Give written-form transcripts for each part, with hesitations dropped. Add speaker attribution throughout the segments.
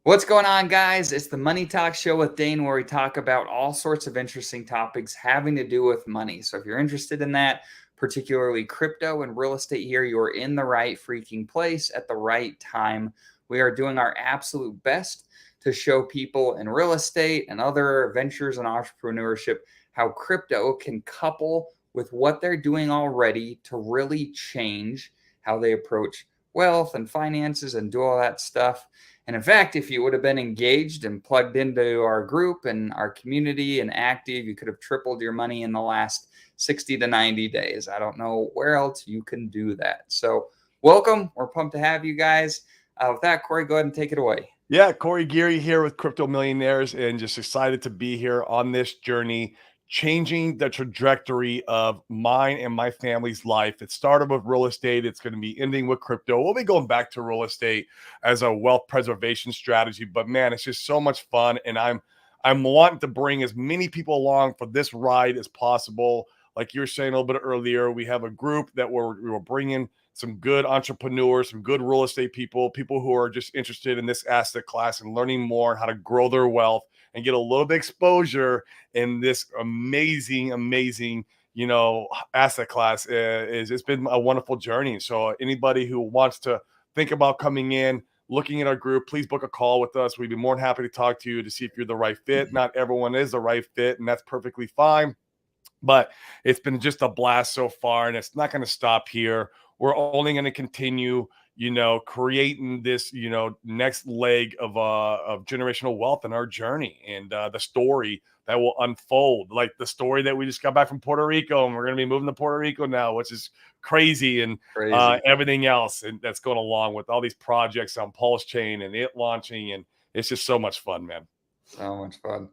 Speaker 1: What's going on, guys? It's the Money Talk Show with Dane, where we talk about all sorts of interesting topics having to do with money. So, if you're interested in that, particularly crypto and real estate here, you're in the right freaking place at the right time. We are doing our absolute best to show people in real estate and other ventures and entrepreneurship how crypto can couple with what they're doing already to really change how they approach wealth and finances and do all that stuff. And in fact, if you would have been engaged and plugged into our group and our community and active, you could have tripled your money in the last 60 to 90 days. I don't know where else you can do that. So, welcome. We're pumped to have you guys. With that, Corey, go ahead and take it away.
Speaker 2: Yeah, Corey Geary here with Crypto Millionaires, and just excited to be here on this journey, changing the trajectory of mine and my family's life. It started with real estate. It's going to be ending with crypto. We'll be going back to real estate as a wealth preservation strategy. But man, it's just so much fun, and I'm wanting to bring as many people along for this ride as possible. Like you were saying a little bit earlier, we have a group that we're bringing some good entrepreneurs, some good real estate people who are just interested in this asset class and learning more how to grow their wealth and get a little bit exposure in this amazing, asset class. It's been a wonderful journey. So anybody who wants to think about coming in, looking at our group, please book a call with us. We'd be more than happy to talk to you to see if you're the right fit. Not everyone is the right fit, and that's perfectly fine. But it's been just a blast so far, and it's not going to stop here. We're only going to continue, creating this, next leg of generational wealth in our journey, and the story that will unfold, like the story that we just got back from Puerto Rico, and we're going to be moving to Puerto Rico now, which is crazy, and
Speaker 1: Crazy.
Speaker 2: everything else and that's going along with all these projects on Pulsechain and it launching, and it's just so much fun, man.
Speaker 1: So much fun.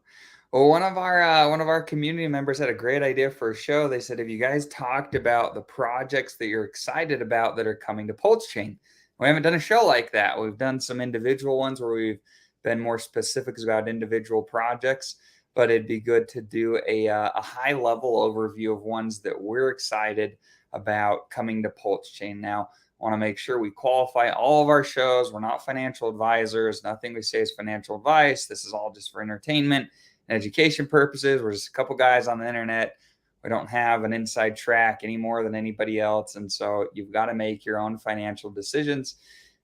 Speaker 1: Well, one of our community members had a great idea for a show. They said, "Have you guys talked about the projects that you're excited about that are coming to Pulsechain?" We haven't done a show like that. We've done some individual ones where we've been more specifics about individual projects, but it'd be good to do a high level overview of ones that we're excited about coming to Pulsechain. Now, I want to make sure we qualify all of our shows. We're not financial advisors. Nothing we say is financial advice. This is all just for entertainment and education purposes. We're just a couple guys on the internet. We don't have an inside track any more than anybody else, and so you've got to make your own financial decisions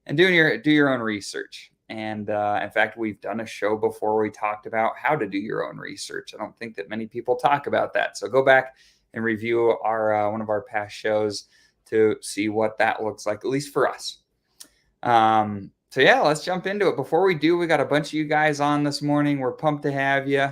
Speaker 1: and do your own research. And in fact, we've done a show before where we talked about how to do your own research. I don't think that many people talk about that, so go back and review our one of our past shows to see what that looks like, at least for us. So yeah, let's jump into it. Before we do, we got a bunch of you guys on this morning. We're pumped to have you.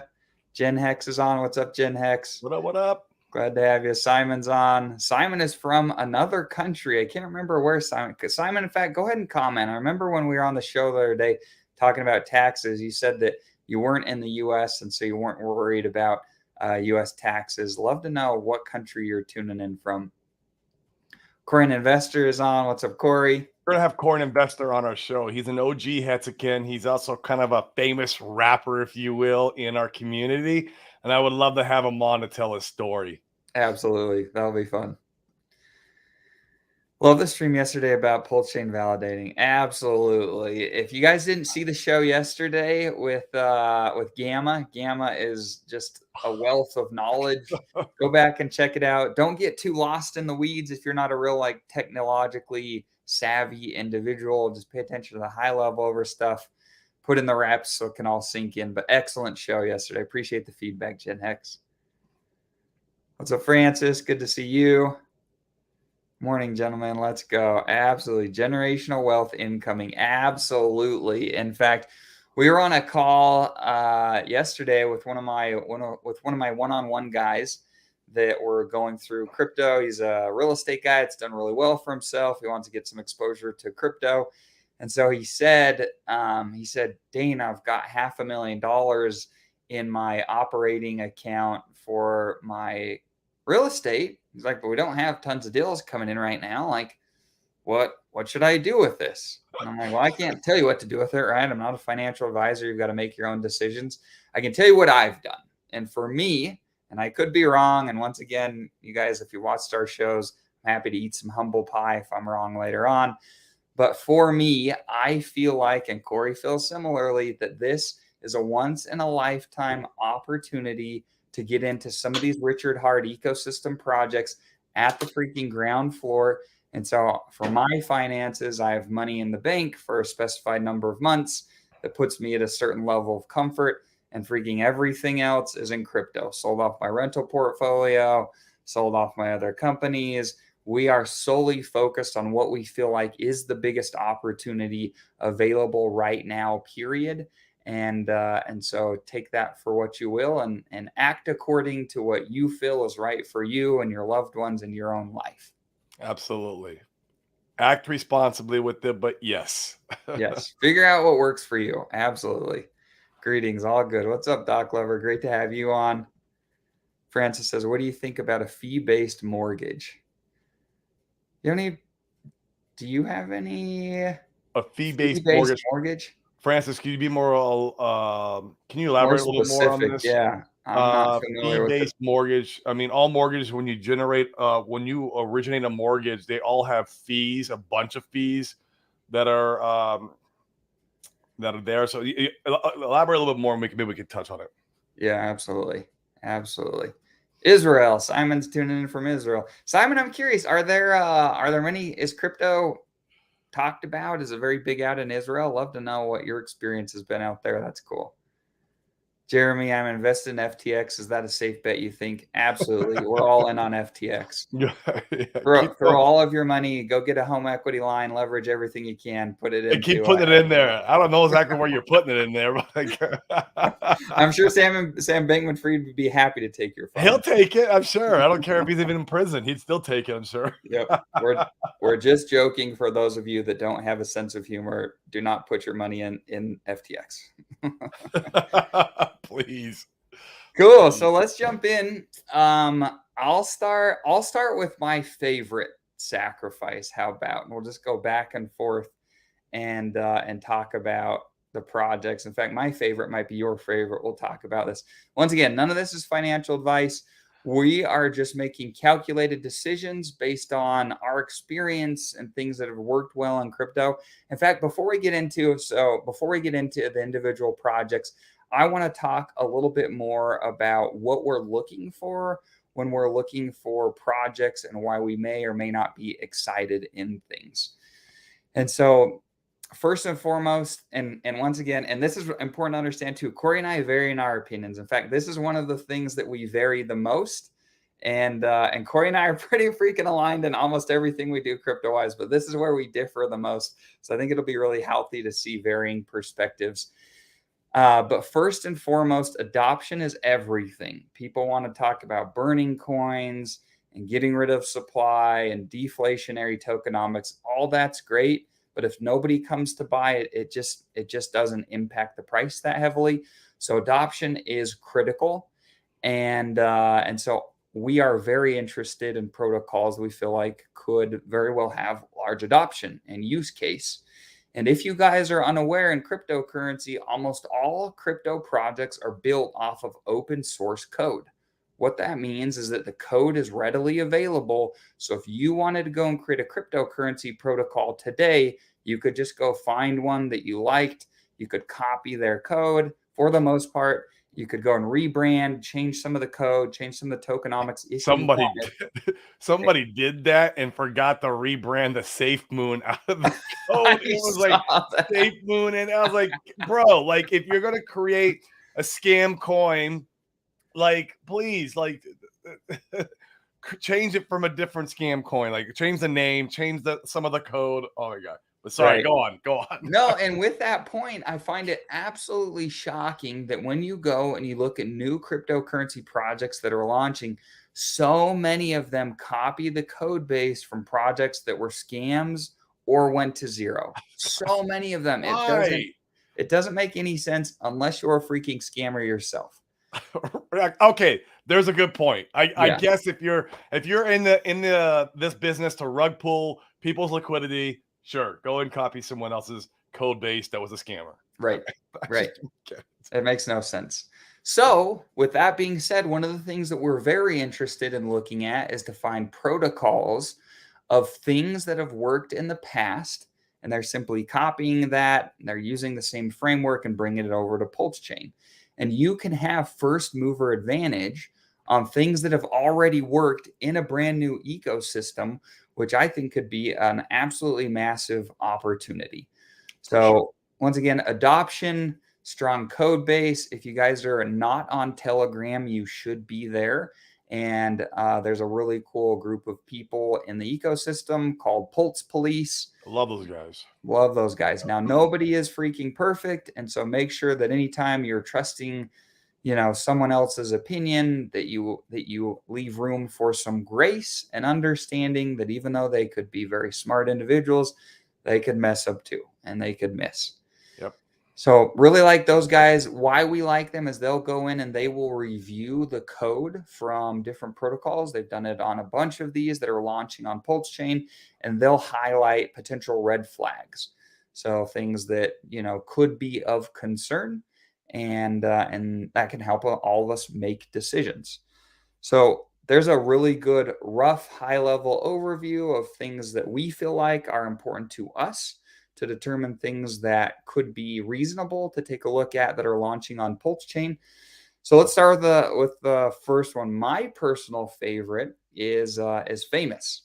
Speaker 1: Jen Hex is on. What's up, Jen Hex?
Speaker 2: What up? What up?
Speaker 1: Glad to have you. Simon's on. Simon is from another country. I can't remember where Simon. Simon, in fact, go ahead and comment. I remember when we were on the show the other day talking about taxes, you said that you weren't in the U.S. and so you weren't worried about U.S. taxes. Love to know what country you're tuning in from. Corey Investor is on. What's up, Corey?
Speaker 2: We're gonna have Corn Investor on our show. He's an OG Hexican. He's also kind of a famous rapper, if you will, in our community. And I would love to have him on to tell his story.
Speaker 1: Absolutely. That'll be fun. Love the stream yesterday about Pulsechain validating. Absolutely. If you guys didn't see the show yesterday with Gamma, Gamma is just a wealth of knowledge. Go back and check it out. Don't get too lost in the weeds if you're not a real like technologically savvy individual. Just pay attention to the high level over stuff. Put in the reps so it can all sink in. But excellent show yesterday. Appreciate the feedback, Jen Hex. What's up, Francis? Good to see you. Morning, gentlemen. Let's go. Absolutely. Generational wealth incoming. Absolutely. In fact, we were on a call yesterday with one of my one-on-one guys that were going through crypto. He's a real estate guy. It's done really well for himself. He wants to get some exposure to crypto. And so he said, Dane, I've got $500,000 in my operating account for my real estate. He's like, but we don't have tons of deals coming in right now. Like, what should I do with this? And I'm like, well, I can't tell you what to do with it, right? I'm not a financial advisor. You've got to make your own decisions. I can tell you what I've done. And for me, and I could be wrong, and once again, you guys, if you watched our shows, I'm happy to eat some humble pie if I'm wrong later on. But for me, I feel like, and Corey feels similarly, that this is a once in a lifetime opportunity to get into some of these Richard Hart ecosystem projects at the freaking ground floor. And so for my finances, I have money in the bank for a specified number of months that puts me at a certain level of comfort. And freaking everything else is in crypto. Sold off my rental portfolio, sold off my other companies. We are solely focused on what we feel like is the biggest opportunity available right now, period. And so take that for what you will, and act according to what you feel is right for you and your loved ones in your own life.
Speaker 2: Absolutely. Act responsibly with it, but yes.
Speaker 1: Yes. Figure out what works for you. Absolutely. Greetings. All good. What's up, Doc Lover? Great to have you on. Francis says, what do you think about a fee-based mortgage? Do you have any
Speaker 2: A fee-based
Speaker 1: fee-based
Speaker 2: mortgage.
Speaker 1: mortgage?
Speaker 2: Francis, can you be more, can you
Speaker 1: More
Speaker 2: elaborate a little bit more on
Speaker 1: specific.
Speaker 2: this?
Speaker 1: Yeah. I'm not familiar with it.
Speaker 2: Fee-based mortgage. I mean, all mortgages, when you originate a mortgage, they all have fees, a bunch of fees that are there. So elaborate a little bit more, and maybe we can touch on it.
Speaker 1: Yeah, absolutely. Absolutely. Israel. Simon's tuning in from Israel. Simon, I'm curious, are there many, is crypto talked about? Is it very big out in Israel? Love to know what your experience has been out there. That's cool. Jeremy, I'm invested in FTX. Is that a safe bet, you think? Absolutely. We're all in on FTX.
Speaker 2: Yeah,
Speaker 1: Throw all of your money, go get a home equity line, leverage everything you can, put it
Speaker 2: keep
Speaker 1: into
Speaker 2: putting it in there. I don't know exactly where you're putting it in there, but
Speaker 1: I'm sure Sam Bankman-Fried would be happy to take your
Speaker 2: he'll
Speaker 1: funds.
Speaker 2: take it. I'm sure. I don't care if he's even in prison; he'd still take it. I'm sure.
Speaker 1: Yep. We're just joking. For those of you that don't have a sense of humor, do not put your money in FTX.
Speaker 2: Please.
Speaker 1: Cool. So let's jump in. I'll start with my favorite sacrifice. How about? And we'll just go back and forth and talk about the projects. In fact, my favorite might be your favorite. We'll talk about this. Once again, none of this is financial advice. We are just making calculated decisions based on our experience and things that have worked well in crypto. In fact, before we get into the individual projects, I want to talk a little bit more about what we're looking for when we're looking for projects and why we may or may not be excited in things. And so first and foremost, and once again, and this is important to understand too, Corey and I vary in our opinions. In fact, this is one of the things that we vary the most. And Corey and I are pretty freaking aligned in almost everything we do crypto-wise, but this is where we differ the most. So I think it'll be really healthy to see varying perspectives. But first and foremost, adoption is everything. People want to talk about burning coins and getting rid of supply and deflationary tokenomics. All that's great. But if nobody comes to buy it, it just doesn't impact the price that heavily. So adoption is critical, and so we are very interested in protocols we feel like could very well have large adoption and use case. And if you guys are unaware, in cryptocurrency, almost all crypto projects are built off of open source code. What that means is that the code is readily available. So if you wanted to go and create a cryptocurrency protocol today, you could just go find one that you liked. You could copy their code for the most part. You could go and rebrand, change some of the code, change some of the tokenomics if you wanted.
Speaker 2: Somebody did that and forgot to rebrand the Safe Moon out of the
Speaker 1: I
Speaker 2: code. It was like
Speaker 1: that.
Speaker 2: Safe Moon, and I was like, bro, like if you're gonna create a scam coin, like please, like change it from a different scam coin. Like change the name, change some of the code. Oh my god. But sorry,
Speaker 1: Right.
Speaker 2: go on.
Speaker 1: No, and with that point, I find it absolutely shocking that when you go and you look at new cryptocurrency projects that are launching, so many of them copy the code base from projects that were scams or went to zero. So many of them.
Speaker 2: Why?
Speaker 1: It doesn't make any sense unless you're a freaking scammer yourself.
Speaker 2: Okay, there's a good point. I
Speaker 1: Yeah.
Speaker 2: guess if you're in the this business to rug pull people's liquidity, sure, go and copy someone else's code base that was a scammer.
Speaker 1: Right. Right.
Speaker 2: Okay.
Speaker 1: It makes no sense. So, with that being said, one of the things that we're very interested in looking at is to find protocols of things that have worked in the past and they're simply copying that. They're using the same framework and bringing it over to Pulsechain. And you can have first mover advantage on things that have already worked in a brand new ecosystem, which I think could be an absolutely massive opportunity.
Speaker 2: For sure.
Speaker 1: So, once again, adoption, strong code base. If you guys are not on Telegram, you should be there. And there's a really cool group of people in the ecosystem called Pulse Police.
Speaker 2: I love those guys.
Speaker 1: Love those guys. Now, nobody is freaking perfect. And so make sure that anytime you're trusting, someone else's opinion, that you leave room for some grace and understanding that even though they could be very smart individuals, they could mess up too and they could miss.
Speaker 2: Yep.
Speaker 1: So really like those guys. Why we like them is they'll go in and they will review the code from different protocols. They've done it on a bunch of these that are launching on Pulsechain, and they'll highlight potential red flags. So things that, could be of concern, and that can help all of us make decisions. So there's a really good rough high level overview of things that we feel like are important to us to determine things that could be reasonable to take a look at that are launching on Pulsechain. So let's start with the first one. My personal favorite is Famous.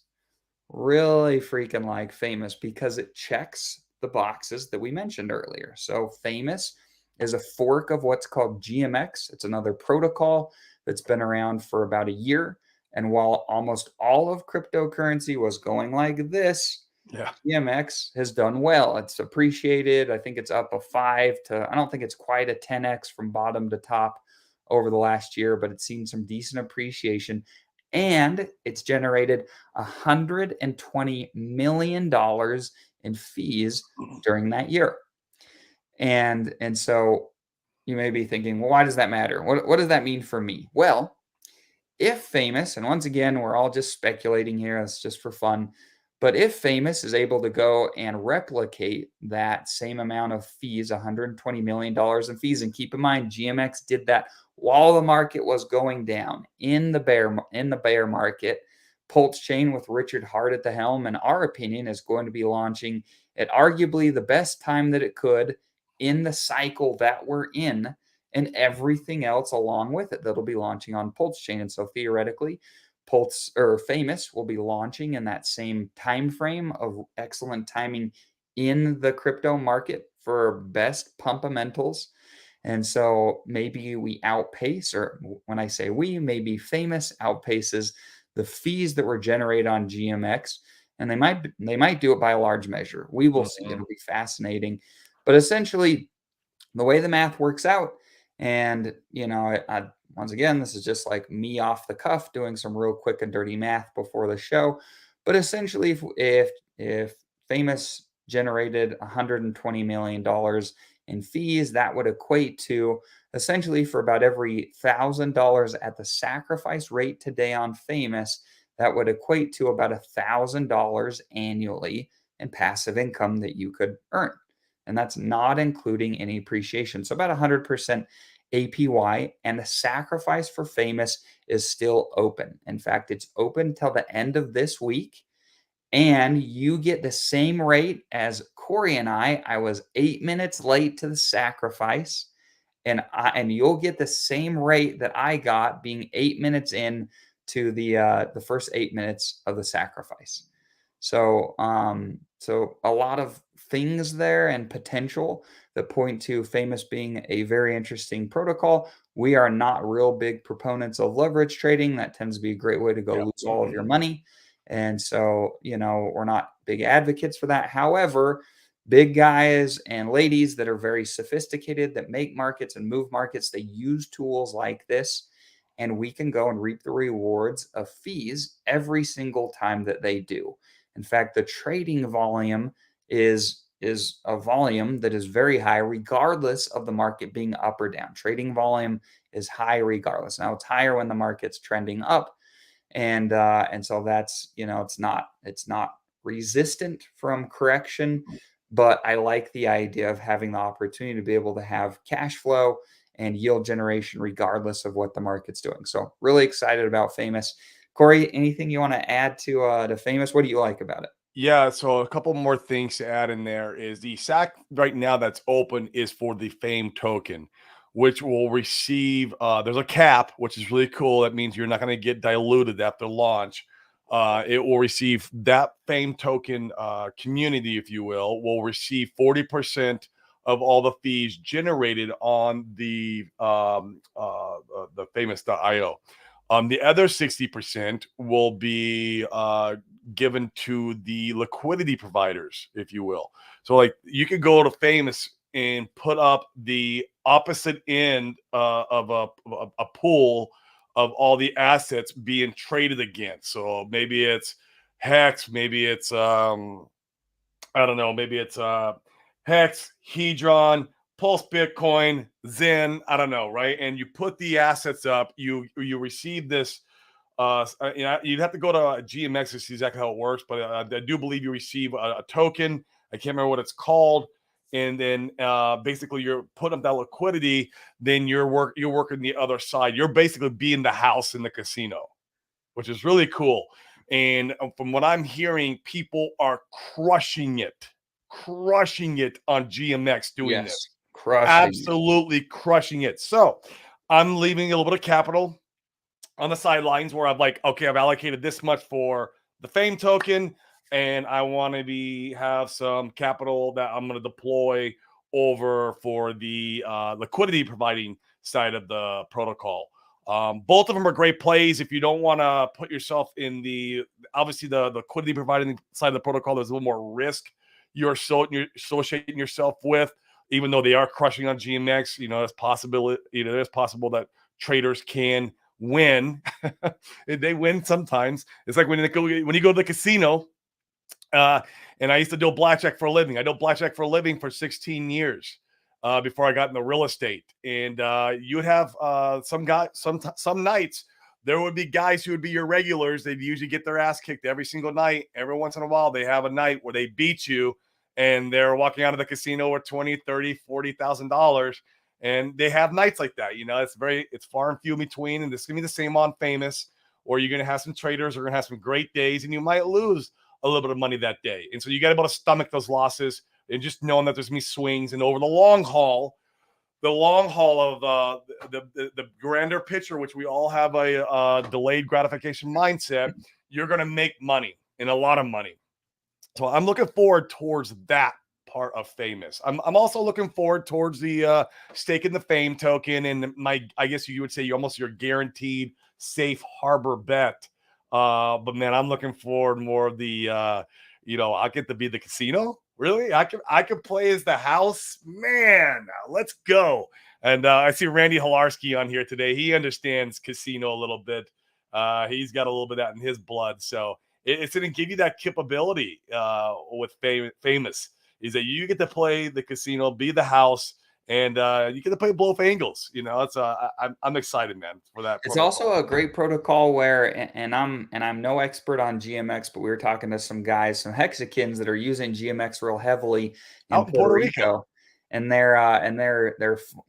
Speaker 1: Really freaking like Famous because it checks the boxes that we mentioned earlier. So Famous is a fork of what's called GMX. It's another protocol that's been around for about a year. And while almost all of cryptocurrency was going like this,
Speaker 2: Yeah.
Speaker 1: GMX has done well. It's appreciated. I think it's up a 5 to, I don't think it's quite a 10x from bottom to top over the last year, but it's seen some decent appreciation. And it's generated $120 million in fees during that year. And so you may be thinking, well, why does that matter? What does that mean for me? Well, if Famous, and once again, we're all just speculating here, it's just for fun, but if Famous is able to go and replicate that same amount of fees, $120 million in fees, and keep in mind, GMX did that while the market was going down in the bear market. Pulsechain with Richard Hart at the helm, in our opinion, is going to be launching at arguably the best time that it could in the cycle that we're in, and everything else along with it that'll be launching on Pulsechain. And so theoretically, Pulse or Famous will be launching in that same time frame of excellent timing in the crypto market for best pumpamentals. And so maybe we outpace, or when I say we, maybe Famous outpaces the fees that were generated on GMX, and they might do it by a large measure. We will see.
Speaker 2: Mhm.
Speaker 1: It'll be fascinating, but essentially, the way the math works out, and once again, this is just like me off the cuff doing some real quick and dirty math before the show, but essentially, if Famous generated $120 million in fees, that would equate to essentially for about every $1,000 at the sacrifice rate today on Famous, that would equate to about $1,000 annually in passive income that you could earn. And that's not including any appreciation. So about 100% APY, and the sacrifice for Famous is still open. In fact, it's open till the end of this week, and you get the same rate as Corey and I. I was 8 minutes late to the sacrifice, and you'll get the same rate that I got being 8 minutes in to the first 8 minutes of the sacrifice. So a lot of things there and potential that point to Famous being a very interesting protocol. We are not real big proponents of leverage trading. That tends to be a great way to go
Speaker 2: Yeah.
Speaker 1: lose all of your money. And so, we're not big advocates for that. However, big guys and ladies that are very sophisticated, that make markets and move markets, they use tools like this, and we can go and reap the rewards of fees every single time that they do. In fact, the trading volume is a volume that is very high regardless of the market being up or down. Trading volume is high regardless. Now it's higher when the market's trending up, and so that's, it's not resistant from correction, but I like the idea of having the opportunity to be able to have cash flow and yield generation regardless of what the market's doing. So really excited about Famous. Corey, anything you want to add to Famous? What do you like about it?
Speaker 2: Yeah, so a couple more things to add in there is the sack right now that's open is for the fame token, which will receive there's a cap, which is really cool. That means you're not going to get diluted after launch. It will receive that fame token community, if you will receive 40% of all the fees generated on the famous.io. The other 60% will be given to the liquidity providers, if you will. So, like, you could go to Famous and put up the opposite end of a pool of all the assets being traded against. So maybe it's Hex, maybe it's I don't know, maybe it's Hex, Hedron, Pulse Bitcoin, Zen, I don't know, right? And you put the assets up, you receive this you know, you'd have to go to GMX to see exactly how it works, but I do believe you receive a token. I can't remember what it's called, and then basically you're putting up that liquidity. Then you're working the other side. You're basically being the house in the casino, which is really cool. And from what I'm hearing, people are crushing it on GMX doing
Speaker 1: Yes,
Speaker 2: this,
Speaker 1: crushing it.
Speaker 2: absolutely crushing it. So I'm leaving a little bit of capital on the sidelines where I've like, okay, I've allocated this much for the fame token, and I want to be have some capital that I'm going to deploy over for the liquidity providing side of the protocol. Both of them are great plays. If you don't want to put yourself in the obviously the liquidity providing side of the protocol, there's a little more risk you're associating yourself with. Even though they are crushing on GMX, it's possible. There's possible that traders can win. They win sometimes. It's like when you go to the casino. Uh, and I used to do blackjack for a living. I did blackjack for a living for 16 years before I got into real estate. And you'd have some nights there would be guys who would be your regulars. They'd usually get their ass kicked every single night. Every once in a while, they have a night where they beat you and they're walking out of the casino with 20, 30, $40,000. And they have nights like that. It's far and few in between. And this is going to be the same on Famous, or you're going to have some traders who are going to have some great days and you might lose a little bit of money that day. And so you got to be able to stomach those losses and just knowing that there's going to be swings. And over the long haul of the grander picture, which we all have a delayed gratification mindset, you're going to make money and a lot of money. So I'm looking forward towards that part of Famous. I'm also looking forward towards the stake in the fame token and I guess you would say your guaranteed safe harbor bet. But man, I'm looking forward more of the I get to be the casino. Really? I could play as the house. Man, let's go. And I see Randy Halarski on here today. He understands casino a little bit. He's got a little bit of that in his blood. So it's going to give you that capability with Famous is that you get to play the casino, be the house, and you get to play both angles. I'm excited, man, for that
Speaker 1: It's
Speaker 2: protocol.
Speaker 1: also a great protocol where and I'm no expert on GMX, but we were talking to some guys, some Hexicans that are using GMX real heavily in
Speaker 2: Out in
Speaker 1: Puerto
Speaker 2: Puerto Rico.
Speaker 1: Rico, and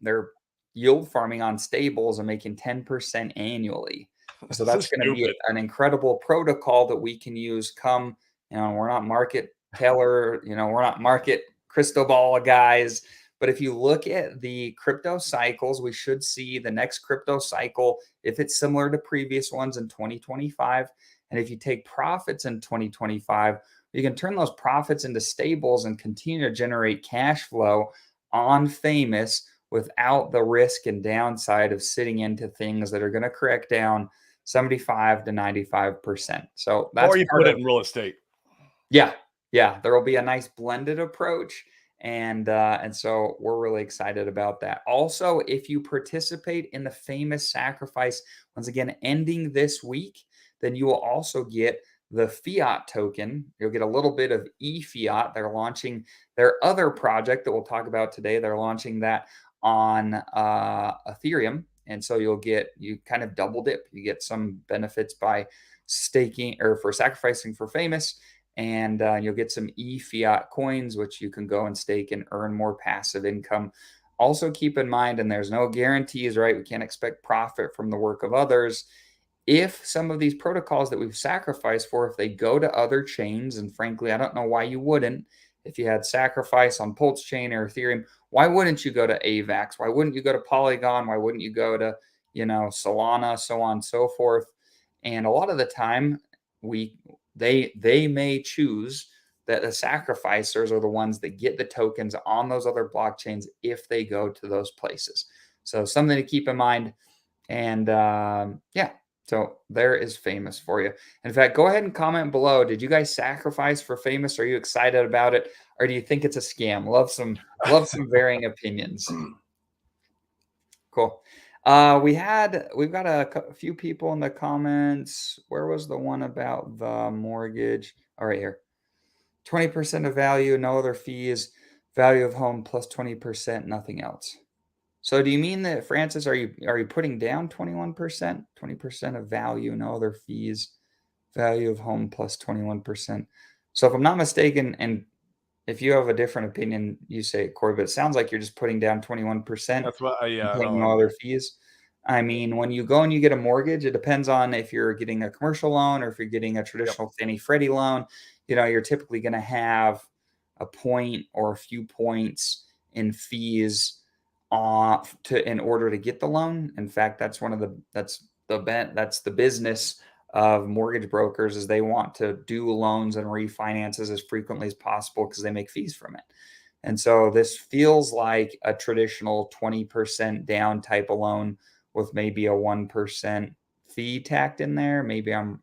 Speaker 1: they're yield farming on stables and making 10% annually. So
Speaker 2: This
Speaker 1: that's
Speaker 2: is
Speaker 1: going to be
Speaker 2: stupid.
Speaker 1: an incredible protocol that we can use come, we're not market teller, we're not market crystal ball guys. But if you look at the crypto cycles, we should see the next crypto cycle, if it's similar to previous ones in 2025. And if you take profits in 2025, you can turn those profits into stables and continue to generate cash flow on Famous without the risk and downside of sitting into things that are going to correct down 75 to 95%. So
Speaker 2: Or
Speaker 1: that's
Speaker 2: you
Speaker 1: part
Speaker 2: put it
Speaker 1: of,
Speaker 2: in real estate.
Speaker 1: yeah, yeah, there will be a nice blended approach, and so we're really excited about that. Also, if you participate in the Famous sacrifice, once again ending this week, then you will also get the fiat token. You'll get a little bit of e-fiat. They're launching their other project that we'll talk about today. They're launching that on Ethereum, and so you kind of double dip. You get some benefits by staking or for sacrificing for Famous, and you'll get some e-fiat coins, which you can go and stake and earn more passive income. Also keep in mind, and there's no guarantees, right? We can't expect profit from the work of others. if some of these protocols that we've sacrificed for, if they go to other chains, and frankly, I don't know why you wouldn't. If you had sacrifice on Pulsechain or Ethereum, why wouldn't you go to AVAX? Why wouldn't you go to Polygon? Why wouldn't you go to, Solana, so on and so forth? And a lot of the time, we they may choose that the sacrificers are the ones that get the tokens on those other blockchains if they go to those places. So something to keep in mind. And yeah, so there is Famous for you. In fact, go ahead and comment below. Did you guys sacrifice for Famous? Are you excited about it, or do you think it's a scam? Love some varying opinions. Cool. We've got a few people in the comments. Where was the one about the mortgage? All right, here. 20% of value, no other fees, value of home plus 20%, nothing else. So do you mean that, Francis, are you putting down 21%? 20% of value, no other fees, value of home plus 21%. So if I'm not mistaken, and if you have a different opinion, you say it, Corey, but it sounds like you're just putting down 21%
Speaker 2: That's what.
Speaker 1: and
Speaker 2: Yeah,
Speaker 1: paying
Speaker 2: no,
Speaker 1: no other fees. I mean, when you go and you get a mortgage, it depends on if you're getting a commercial loan or if you're getting a
Speaker 2: yep.
Speaker 1: traditional Fannie Freddie loan. You're typically going to have a point or a few points in fees in order to get the loan. In fact, that's the business of mortgage brokers, is they want to do loans and refinances as frequently as possible because they make fees from it. And so this feels like a traditional 20% down type of loan with maybe a 1% fee tacked in there. Maybe I'm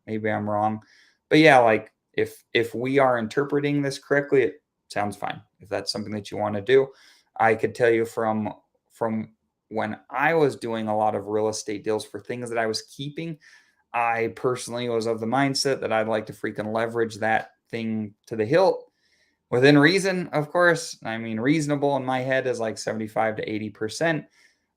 Speaker 1: wrong. But yeah, like if we are interpreting this correctly, it sounds fine. If that's something that you want to do, I could tell you from when I was doing a lot of real estate deals for things that I was keeping, I personally was of the mindset that I'd like to freaking leverage that thing to the hilt within reason, of course. I mean, reasonable in my head is like 75 to 80%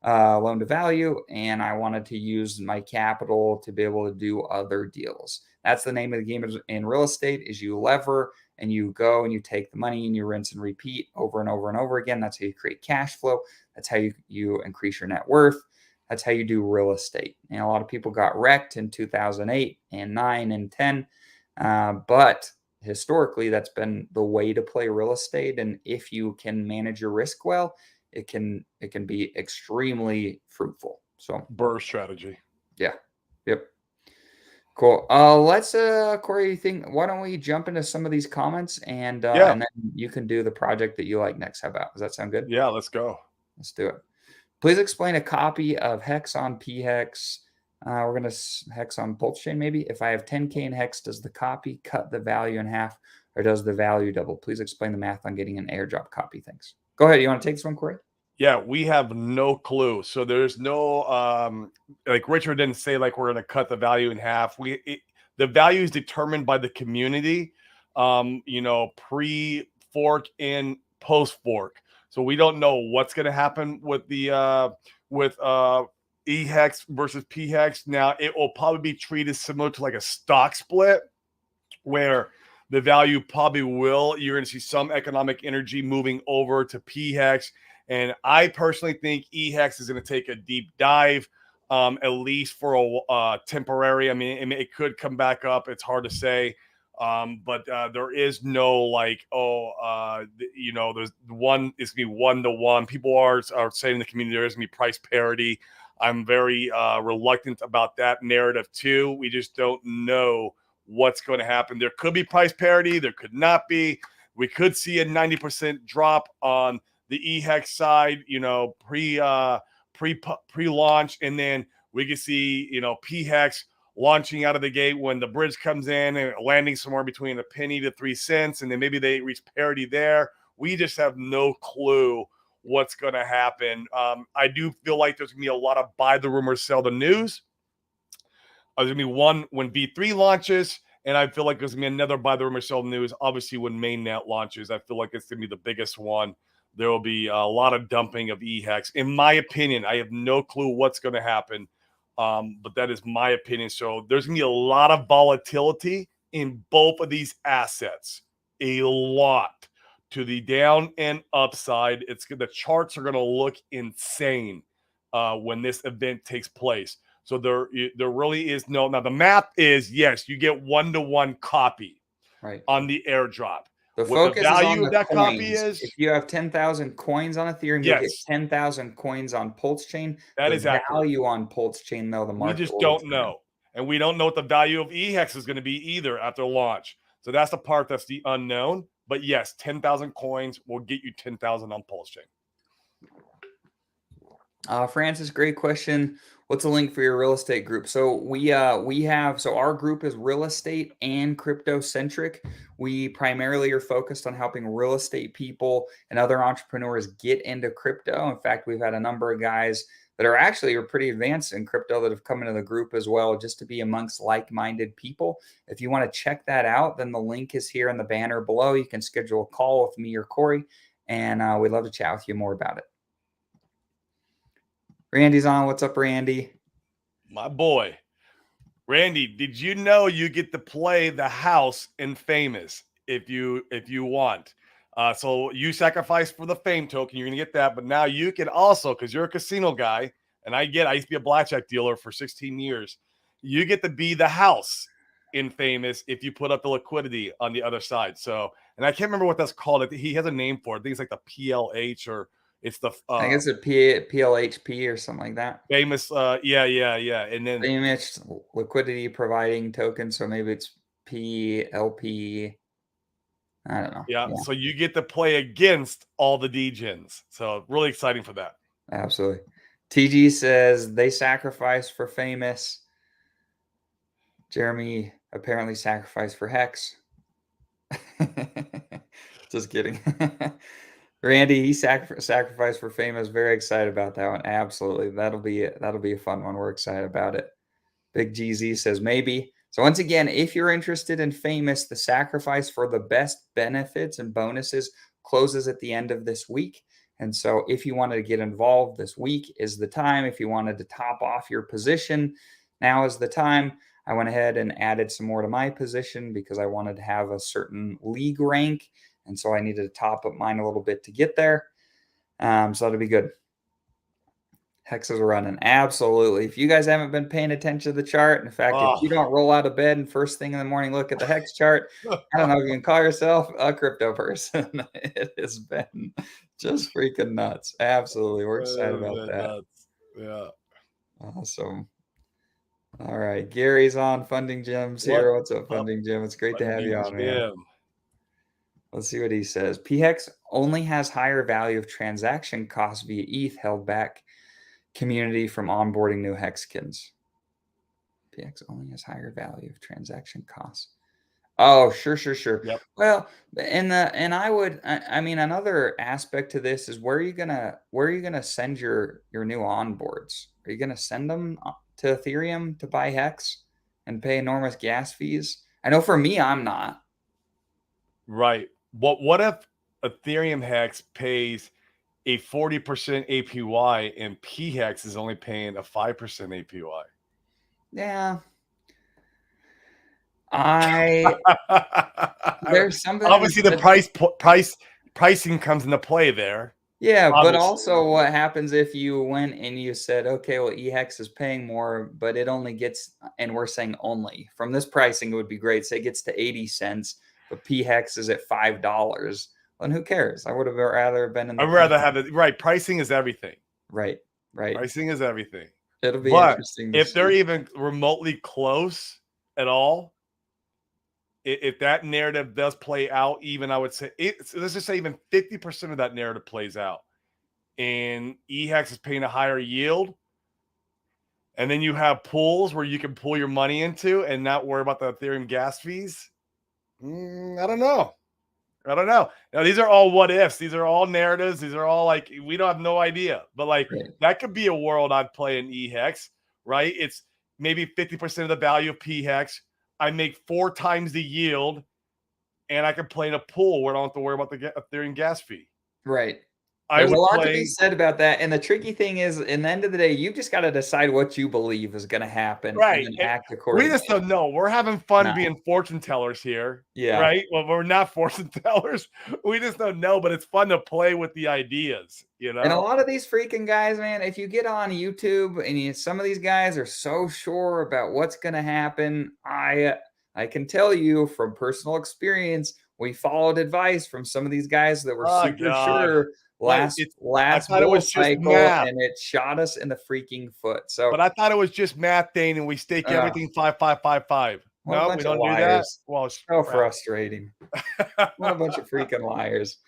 Speaker 1: loan to value, and I wanted to use my capital to be able to do other deals. That's the name of the game in real estate: is you lever and you go and you take the money and you rinse and repeat over and over and over again. That's how you create cash flow. That's how you increase your net worth. That's how you do real estate. And a lot of people got wrecked in 2008 and 9 and 10, but historically that's been the way to play real estate. And if you can manage your risk well, it can be extremely fruitful. So
Speaker 2: Burr strategy.
Speaker 1: yeah. Yep. Cool. Let's Corey, why don't we jump into some of these comments, and
Speaker 2: Yeah,
Speaker 1: then you can do the project that you like next. How about, does that sound good?
Speaker 2: yeah. Let's go.
Speaker 1: Let's do it. Please explain a copy of Hex on PHEX. We're going to Hex on Pulsechain maybe. If I have 10K in Hex, does the copy cut the value in half, or does the value double? Please explain the math on getting an airdrop copy. Thanks. Go ahead. You want to take this one, Corey?
Speaker 2: Yeah, we have no clue. So there's no like Richard didn't say like we're going to cut the value in half. The value is determined by the community, pre fork and post fork. So we don't know what's going to happen with the with EHEX versus PHEX. Now it will probably be treated similar to like a stock split, where the value probably you're going to see some economic energy moving over to PHEX. And I personally think EHEX is going to take a deep dive, at least for a temporary. I mean, it could come back up. It's hard to say. But there is no like, there's one, it's going to be 1-to-1. People are saying in the community there is going to be price parity. I'm very reluctant about that narrative too. We just don't know what's going to happen. There could be price parity. There could not be. We could see a 90% drop on the EHEX side, pre-launch, and then we could see, PHEX launching out of the gate when the bridge comes in and landing somewhere between a penny to 3 cents, and then maybe they reach parity there. We just have no clue what's going to happen. I do feel like there's going to be a lot of buy the rumor, sell the news. There's going to be one when V3 launches, and I feel like there's going to be another buy the rumor, sell the news. Obviously, when mainnet launches, I feel like it's going to be the biggest one. There will be a lot of dumping of EHEX. In my opinion, I have no clue what's going to happen, but that is my opinion. So there's going to be a lot of volatility in both of these assets, a lot to the down and upside. The charts are going to look insane when this event takes place. So there really is no. Now the math is yes, you get 1-to-1 copy
Speaker 1: Right.
Speaker 2: on the airdrop.
Speaker 1: The
Speaker 2: What the
Speaker 1: focus is
Speaker 2: value
Speaker 1: on
Speaker 2: of
Speaker 1: the
Speaker 2: that copy
Speaker 1: coins.
Speaker 2: is,
Speaker 1: If you have 10,000 coins on Ethereum, you'll get
Speaker 2: yes,
Speaker 1: 10,000 coins on Pulsechain.
Speaker 2: that
Speaker 1: The
Speaker 2: is accurate.
Speaker 1: value on Pulsechain, though, the
Speaker 2: We
Speaker 1: market
Speaker 2: just
Speaker 1: will
Speaker 2: don't
Speaker 1: determine.
Speaker 2: know. And we don't know what the value of EHEX is going to be either after launch. So that's the part that's the unknown. But yes, 10,000 coins will get you 10,000 on Pulsechain.
Speaker 1: Francis, great question. What's the link for your real estate group? So we have, so our group is real estate and crypto centric. We primarily are focused on helping real estate people and other entrepreneurs get into crypto. In fact, we've had a number of guys that are pretty advanced in crypto that have come into the group as well, just to be amongst like-minded people. If you want to check that out, then the link is here in the banner below. You can schedule a call with me or Corey, and we'd love to chat with you more about it. Randy's on. What's up, Randy?
Speaker 2: My boy. Randy, did you know you get to play the house in Famous if you want? So you sacrifice for the fame token, you're gonna get that, but now you can also, because you're a casino guy, and I used to be a blackjack dealer for 16 years. You get to be the house in Famous if you put up the liquidity on the other side. So, and I can't remember what that's called. He has a name for it. I think it's like the PLH, or it's the
Speaker 1: I think it's a PLHP or something like that.
Speaker 2: Famous. Yeah. And then
Speaker 1: Famous liquidity providing token. So maybe it's PLP. I don't know.
Speaker 2: yeah, so you get to play against all the degens. So really exciting for that.
Speaker 1: Absolutely. TG says they sacrifice for Famous. Jeremy apparently sacrificed for Hex. Just kidding. Randy, he sacrificed for Famous. Very excited about that one. Absolutely. That'll be a fun one. We're excited about it. Big GZ says maybe. So once again, if you're interested in Famous, the sacrifice for the best benefits and bonuses closes at the end of this week. And so if you wanted to get involved, this week is the time. If you wanted to top off your position, now is the time. I went ahead and added some more to my position because I wanted to have a certain league rank. And so I needed to top up mine a little bit to get there. So that'll be good. Hex is running. Absolutely. If you guys haven't been paying attention to the chart, in fact, if you don't roll out of bed and first thing in the morning look at the Hex chart, I don't know if you can call yourself a crypto person. It has been just freaking nuts. Absolutely. We're excited about that.
Speaker 2: Nuts. Yeah.
Speaker 1: Awesome. All right. Gary's on. Funding Gems here. What's up, Funding Gem? It's great to have you on, man. Let's see what he says. PHEX only has higher value of transaction costs via ETH held back community from onboarding new Hexkins. PX only has higher value of transaction costs. Oh, sure.
Speaker 2: Yep.
Speaker 1: Well, I mean, another aspect to this is where are you gonna send your new onboards? Are you gonna send them to Ethereum to buy Hex and pay enormous gas fees? I know for me, I'm not.
Speaker 2: Right. What if Ethereum Hex pays a 40% APY and PHEX is only paying a 5% APY?
Speaker 1: Yeah. There's something
Speaker 2: obviously the pricing comes into play there.
Speaker 1: Yeah, obviously. But also what happens if you went and you said, okay, well, EHEX is paying more, but it only gets, and we're saying only from this pricing, it would be great. Say it gets to 80 cents, but PHEX is at $5. Then who cares? I would have rather been in the
Speaker 2: I'd rather have it. Right. Pricing is everything.
Speaker 1: Right.
Speaker 2: Pricing is everything.
Speaker 1: It'll be interesting.
Speaker 2: If they're even remotely close at all, if that narrative does play out, even I would say let's just say even 50% of that narrative plays out, and EHEX is paying a higher yield, and then you have pools where you can pull your money into and not worry about the Ethereum gas fees. I don't know. Now, these are all what ifs. These are all narratives. These are all like, we don't have no idea. But like, that could be a world I'd play in EHEX, right? It's maybe 50% of the value of PHEX. I make 4 times the yield, and I can play in a pool where I don't have to worry about the Ethereum gas fee.
Speaker 1: Right.
Speaker 2: I
Speaker 1: There's a
Speaker 2: would
Speaker 1: lot to be
Speaker 2: play.
Speaker 1: said about that, and the tricky thing is, in the end of the day, you just gotta decide what you believe is gonna happen and
Speaker 2: Right,
Speaker 1: then
Speaker 2: and
Speaker 1: act
Speaker 2: we
Speaker 1: accordingly.
Speaker 2: just don't know. We're having fun
Speaker 1: No.
Speaker 2: being fortune tellers here,
Speaker 1: Yeah.
Speaker 2: right? Well, we're not fortune tellers. We just don't know, but it's fun to play with the ideas, you
Speaker 1: And a
Speaker 2: know?
Speaker 1: lot of these freaking guys, man, if you get on YouTube and some of these guys are so sure about what's gonna happen, I can tell you from personal experience, we followed advice from some of these guys that were
Speaker 2: Oh
Speaker 1: super
Speaker 2: god.
Speaker 1: sure
Speaker 2: But
Speaker 1: last
Speaker 2: it's I
Speaker 1: last
Speaker 2: thought it
Speaker 1: bull
Speaker 2: was just
Speaker 1: cycle,
Speaker 2: math,
Speaker 1: and it shot us in the freaking foot. So,
Speaker 2: but I thought it was just math, Dane, and we stake
Speaker 1: uh,
Speaker 2: everything 5, 5, 5, 5.
Speaker 1: what a
Speaker 2: No, we
Speaker 1: bunch of
Speaker 2: don't do that?
Speaker 1: liars.
Speaker 2: Well,
Speaker 1: So
Speaker 2: crap.
Speaker 1: frustrating. What a bunch of freaking liars.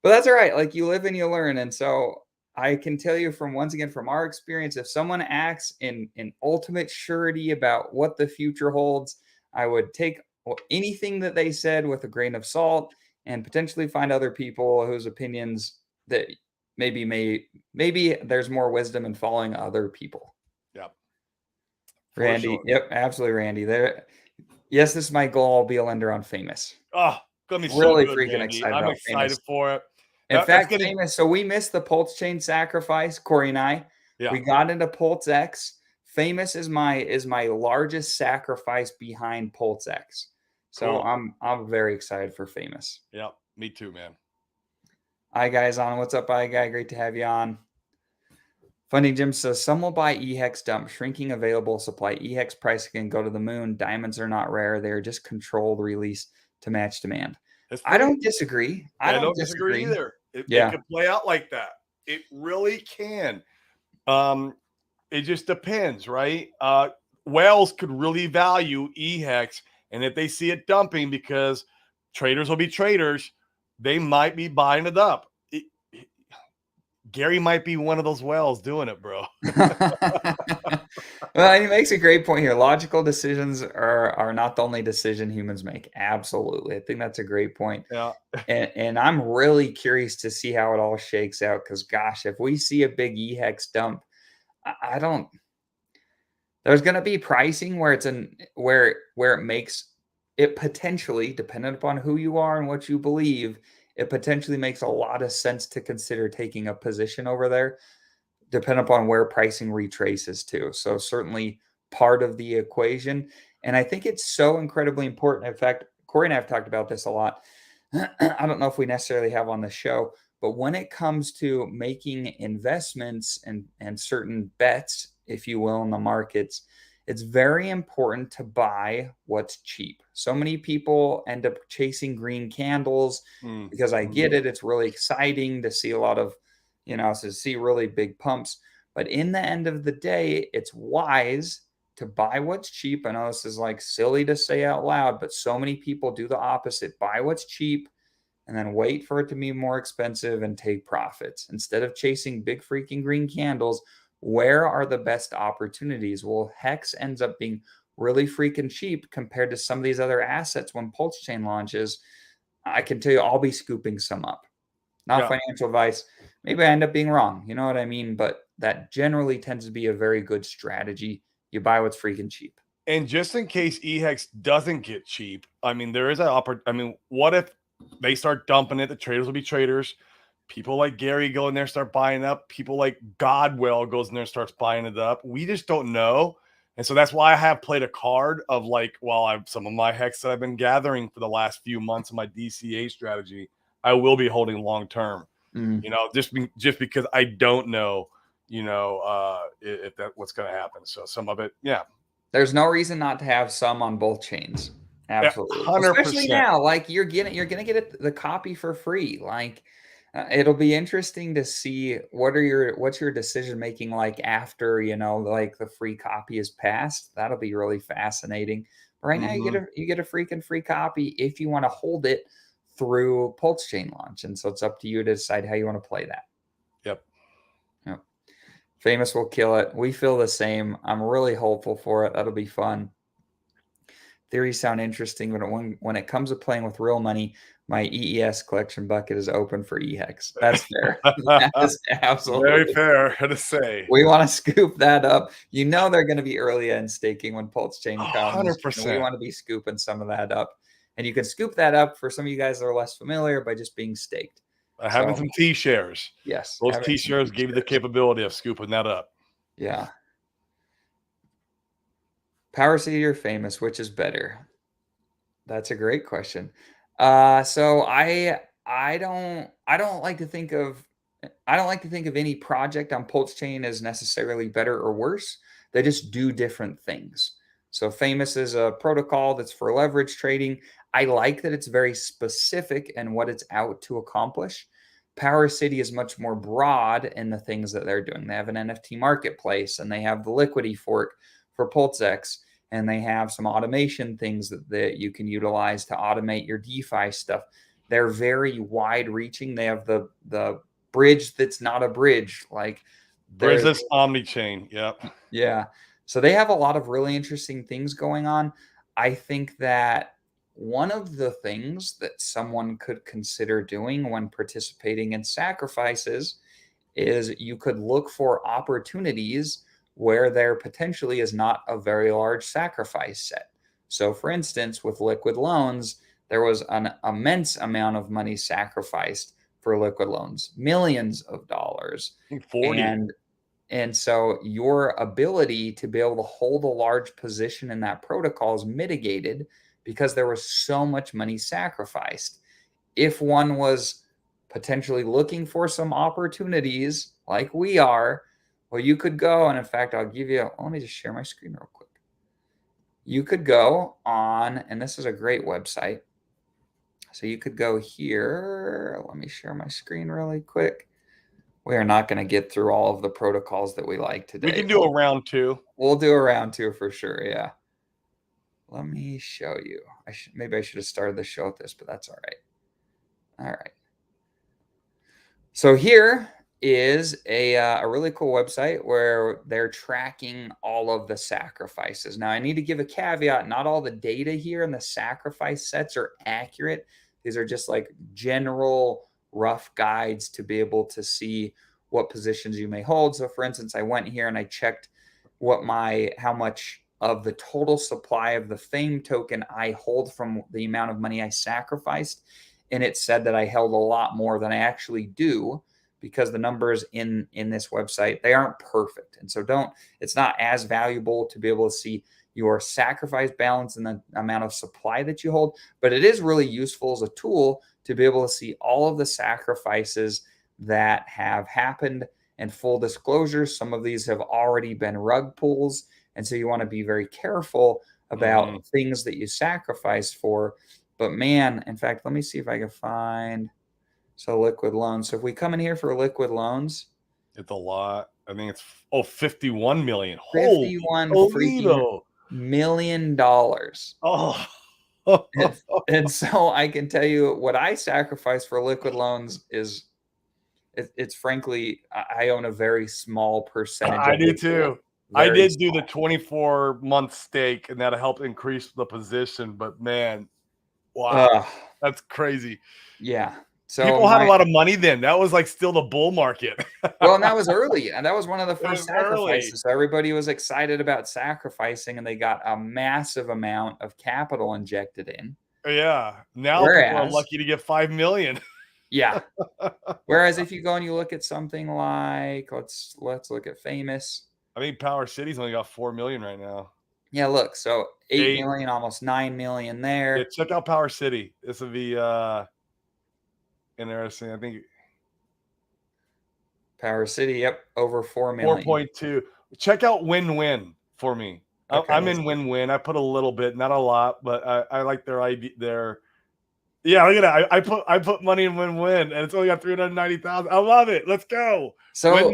Speaker 1: But that's all right. Like you live and you learn. And so I can tell you from once again from our experience, if someone acts in ultimate surety about what the future holds, I would take anything that they said with a grain of salt and potentially find other people whose opinions that maybe there's more wisdom in following other people.
Speaker 2: Yep, for
Speaker 1: Randy,
Speaker 2: sure.
Speaker 1: yep, absolutely, Randy. There, yes, this is my goal. I'll be a lender on Famous.
Speaker 2: Oh, gonna be so
Speaker 1: Really
Speaker 2: good,
Speaker 1: freaking
Speaker 2: Randy.
Speaker 1: excited
Speaker 2: I'm
Speaker 1: about
Speaker 2: excited
Speaker 1: Famous.
Speaker 2: for it.
Speaker 1: In
Speaker 2: That's
Speaker 1: fact,
Speaker 2: gonna
Speaker 1: Famous, so we missed the Pulsechain sacrifice, Corey and I.
Speaker 2: yeah,
Speaker 1: We got into Pulse X. Famous is my largest sacrifice behind Pulse X. So
Speaker 2: cool.
Speaker 1: I'm very excited for Famous.
Speaker 2: Yep, me too, man.
Speaker 1: Hi guys on. What's up, hi guy? Great to have you on. Funding Jim says some will buy EHEX dump, shrinking available supply. EHEX price can go to the moon. Diamonds are not rare. They're just controlled release to match demand.
Speaker 2: It's
Speaker 1: I
Speaker 2: pretty
Speaker 1: don't disagree. I
Speaker 2: I
Speaker 1: don't
Speaker 2: don't disagree
Speaker 1: disagree.
Speaker 2: either. It
Speaker 1: Yeah.
Speaker 2: could play out like that. It really can. It just depends, right? Whales could really value EHEX, and if they see it dumping because traders will be traders, they might be buying it up. Gary might be one of those whales doing it, bro.
Speaker 1: Well, he makes a great point here. Logical decisions are not the only decision humans make. Absolutely. I think that's a great point.
Speaker 2: Yeah.
Speaker 1: And I'm really curious to see how it all shakes out because gosh, if we see a big EHEX dump, I don't there's gonna be pricing where it's an where it makes it potentially, dependent upon who you are and what you believe, it potentially makes a lot of sense to consider taking a position over there depending upon where pricing retraces to. So certainly part of the equation. And I think it's so incredibly important. In fact, Corey and I have talked about this a lot. I don't know if we necessarily have on the show, but when it comes to making investments and certain bets, if you will, in the markets, it's very important to buy what's cheap. So many people end up chasing green candles because I get
Speaker 2: Mhm.
Speaker 1: it. It's really exciting to see a lot of to see really big pumps. But in the end of the day, it's wise to buy what's cheap. I know this is like silly to say out loud, but so many people do the opposite buy what's cheap and then wait for it to be more expensive and take profits. Instead of chasing big freaking green candles, where are the best opportunities? Well, Hex ends up being really freaking cheap compared to some of these other assets when Pulsechain launches. I can tell you, I'll be scooping some up. Not
Speaker 2: Yeah.
Speaker 1: financial advice. Maybe I end up being wrong. You know what I mean? But that generally tends to be a very good strategy. You buy what's freaking cheap.
Speaker 2: And just in case EHEX doesn't get cheap, I mean, there is an opportunity. I mean, what if they start dumping it? The traders will be traders. People like Gary go in there, start buying up. People like Godwell goes in there and starts buying it up. We just don't know. And so that's why I have played a card of like, well, I've some of my hex that I've been gathering for the last few months of my DCA strategy, I will be holding long term.
Speaker 1: Mm.
Speaker 2: Just because I don't know, if that what's going to happen. So some of it, yeah,
Speaker 1: There's no reason not to have some on both chains.
Speaker 2: yeah,
Speaker 1: Absolutely. Especially
Speaker 2: 100%.
Speaker 1: now, like you're gonna get the copy for free. Like it'll be interesting to see what's your decision making like after like the free copy is passed. That'll be really fascinating. But right now,
Speaker 2: Hmm.
Speaker 1: you get a freaking free copy if you want to hold it through Pulse Chain launch, and so it's up to you to decide how you want to play that.
Speaker 2: Yep.
Speaker 1: Yep. Famous will kill it. We feel the same. I'm really hopeful for it. That'll be fun. Theories sound interesting, but when it comes to playing with real money, my EES collection bucket is open for EHEX. That's fair. That is
Speaker 2: Very
Speaker 1: absolutely
Speaker 2: fair to say.
Speaker 1: we want to scoop that up. You know they're going to be early in staking when Pulse Chain comes, and we
Speaker 2: 100%.
Speaker 1: want to be scooping some of that up. And you can scoop that up for some of you guys that are less familiar by just being staked.
Speaker 2: Having
Speaker 1: So
Speaker 2: some T shares.
Speaker 1: yes,
Speaker 2: Those
Speaker 1: having
Speaker 2: T
Speaker 1: some
Speaker 2: shares gave you the
Speaker 1: T-shares.
Speaker 2: capability of scooping that up.
Speaker 1: Yeah. Power City or Famous, which is better? That's a great question. So I don't like to think of any project on Pulsechain as necessarily better or worse. They just do different things. So Famous is a protocol that's for leverage trading. I like that it's very specific in what it's out to accomplish. Power City is much more broad in the things that they're doing. They have an NFT marketplace and they have the liquidity fork for PulseX, and they have some automation things that you can utilize to automate your DeFi stuff. They're very wide reaching. They have the bridge that's not a bridge. Like there's
Speaker 2: Bridgeless Omni Chain. Yep.
Speaker 1: yeah. So they have a lot of really interesting things going on. I think that one of the things that someone could consider doing when participating in sacrifices is you could look for opportunities where there potentially is not a very large sacrifice set. So, for instance, with liquid loans, there was an immense amount of money sacrificed for liquid loans, millions of dollars.
Speaker 2: I think 40.
Speaker 1: And so your ability to be able to hold a large position in that protocol is mitigated because there was so much money sacrificed. If one was potentially looking for some opportunities like we are, well, you could go, and in fact, I'll give you, let me just share my screen real quick. You could go on, and this is a great website. So you could go here. Let me share my screen really quick. We are not going to get through all of the protocols that we like
Speaker 2: We
Speaker 1: today.
Speaker 2: can do a round two.
Speaker 1: We'll do a round two for sure. Yeah. Let me show you. Maybe I should have started the show with this, but that's all right. All right. So here is a really cool website where they're tracking all of the sacrifices. Now, I need to give a caveat. Not all the data here in the sacrifice sets are accurate. These are just like general rough guides to be able to see what positions you may hold. So for instance, I went here and I checked how much of the total supply of the Fame token I hold from the amount of money I sacrificed. And it said that I held a lot more than I actually do, because the numbers in this website, they aren't perfect. And so it's not as valuable to be able to see your sacrifice balance and the amount of supply that you hold, but it is really useful as a tool to be able to see all of the sacrifices that have happened. And full disclosure, some of these have already been rug pulls, and so you want to be very careful about things that you sacrifice for. But man, in fact, let me see if I can find liquid loans. So if we come in here for liquid loans,
Speaker 2: it's a lot. I think it's 51 million. Holy
Speaker 1: 51 freaking
Speaker 2: Toledo.
Speaker 1: $1 million.
Speaker 2: Oh.
Speaker 1: And so I can tell you what I sacrifice for liquid loans is it's frankly, I own a very small percentage
Speaker 2: I
Speaker 1: of
Speaker 2: do
Speaker 1: the pool.
Speaker 2: too. I
Speaker 1: Very
Speaker 2: did do the
Speaker 1: small.
Speaker 2: 24-month stake, and that helped increase the position. But man, wow, that's crazy.
Speaker 1: Yeah. So
Speaker 2: People had a lot of money then. That was like still the bull market.
Speaker 1: well, and that was early, and that was one of the
Speaker 2: It was
Speaker 1: first
Speaker 2: early.
Speaker 1: sacrifices. So everybody was excited about sacrificing, and they got a massive amount of capital injected in.
Speaker 2: Yeah. Now people are
Speaker 1: Whereas,
Speaker 2: lucky to get 5 million.
Speaker 1: yeah. Whereas if you go and you look at something like let's look at Famous.
Speaker 2: I think Power City's only got 4 million right now.
Speaker 1: Yeah, look, so 8
Speaker 2: 8.
Speaker 1: million, almost 9 million
Speaker 2: Yeah,
Speaker 1: there.
Speaker 2: check out Power City. This will be interesting. I think
Speaker 1: Power City, yep, over 4 million.
Speaker 2: 4.2. Check out Win-Win for me.
Speaker 1: Okay,
Speaker 2: I'm in Win-Win. I put a little bit, not a lot, but I like their idea. Yeah, look at that. I put money in Win-Win, and it's only got 390,000. I love it. Let's go.
Speaker 1: So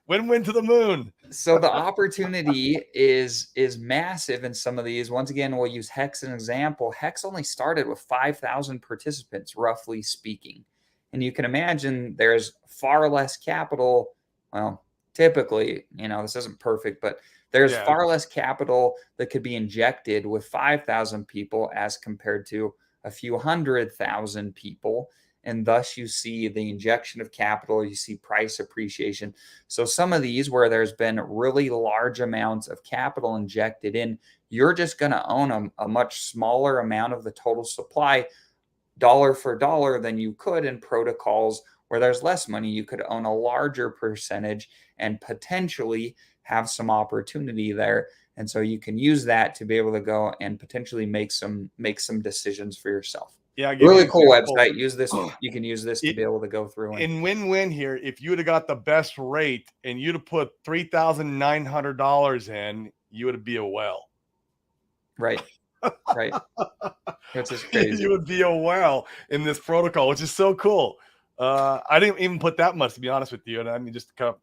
Speaker 2: Win-Win to the moon.
Speaker 1: So the opportunity is massive in some of these. Once again, we'll use Hex as an example. Hex only started with 5,000 participants, roughly speaking. And you can imagine there's far less capital. Well, typically, this isn't perfect, but there's far less capital that could be injected with 5,000 people as compared to a few 100,000 people. And thus you see the injection of capital, you see price appreciation. So some of these where there's been really large amounts of capital injected in, you're just going to own a much smaller amount of the total supply, dollar for dollar, than you could in protocols where there's less money, you could own a larger percentage and potentially have some opportunity there. And so you can use that to be able to go and potentially make some decisions for yourself.
Speaker 2: Yeah, I'll give you
Speaker 1: Really
Speaker 2: an
Speaker 1: cool
Speaker 2: example.
Speaker 1: website. Use this. You can use this to be
Speaker 2: It,
Speaker 1: able to go through and
Speaker 2: in win-win here, if you would have got the best rate and you'd have put $3,900 in, you would be a well.
Speaker 1: right, right. Which is
Speaker 2: You
Speaker 1: crazy.
Speaker 2: would be a well in this protocol, which is so cool. I didn't even put that much, to be honest with you. And I mean, just kind of,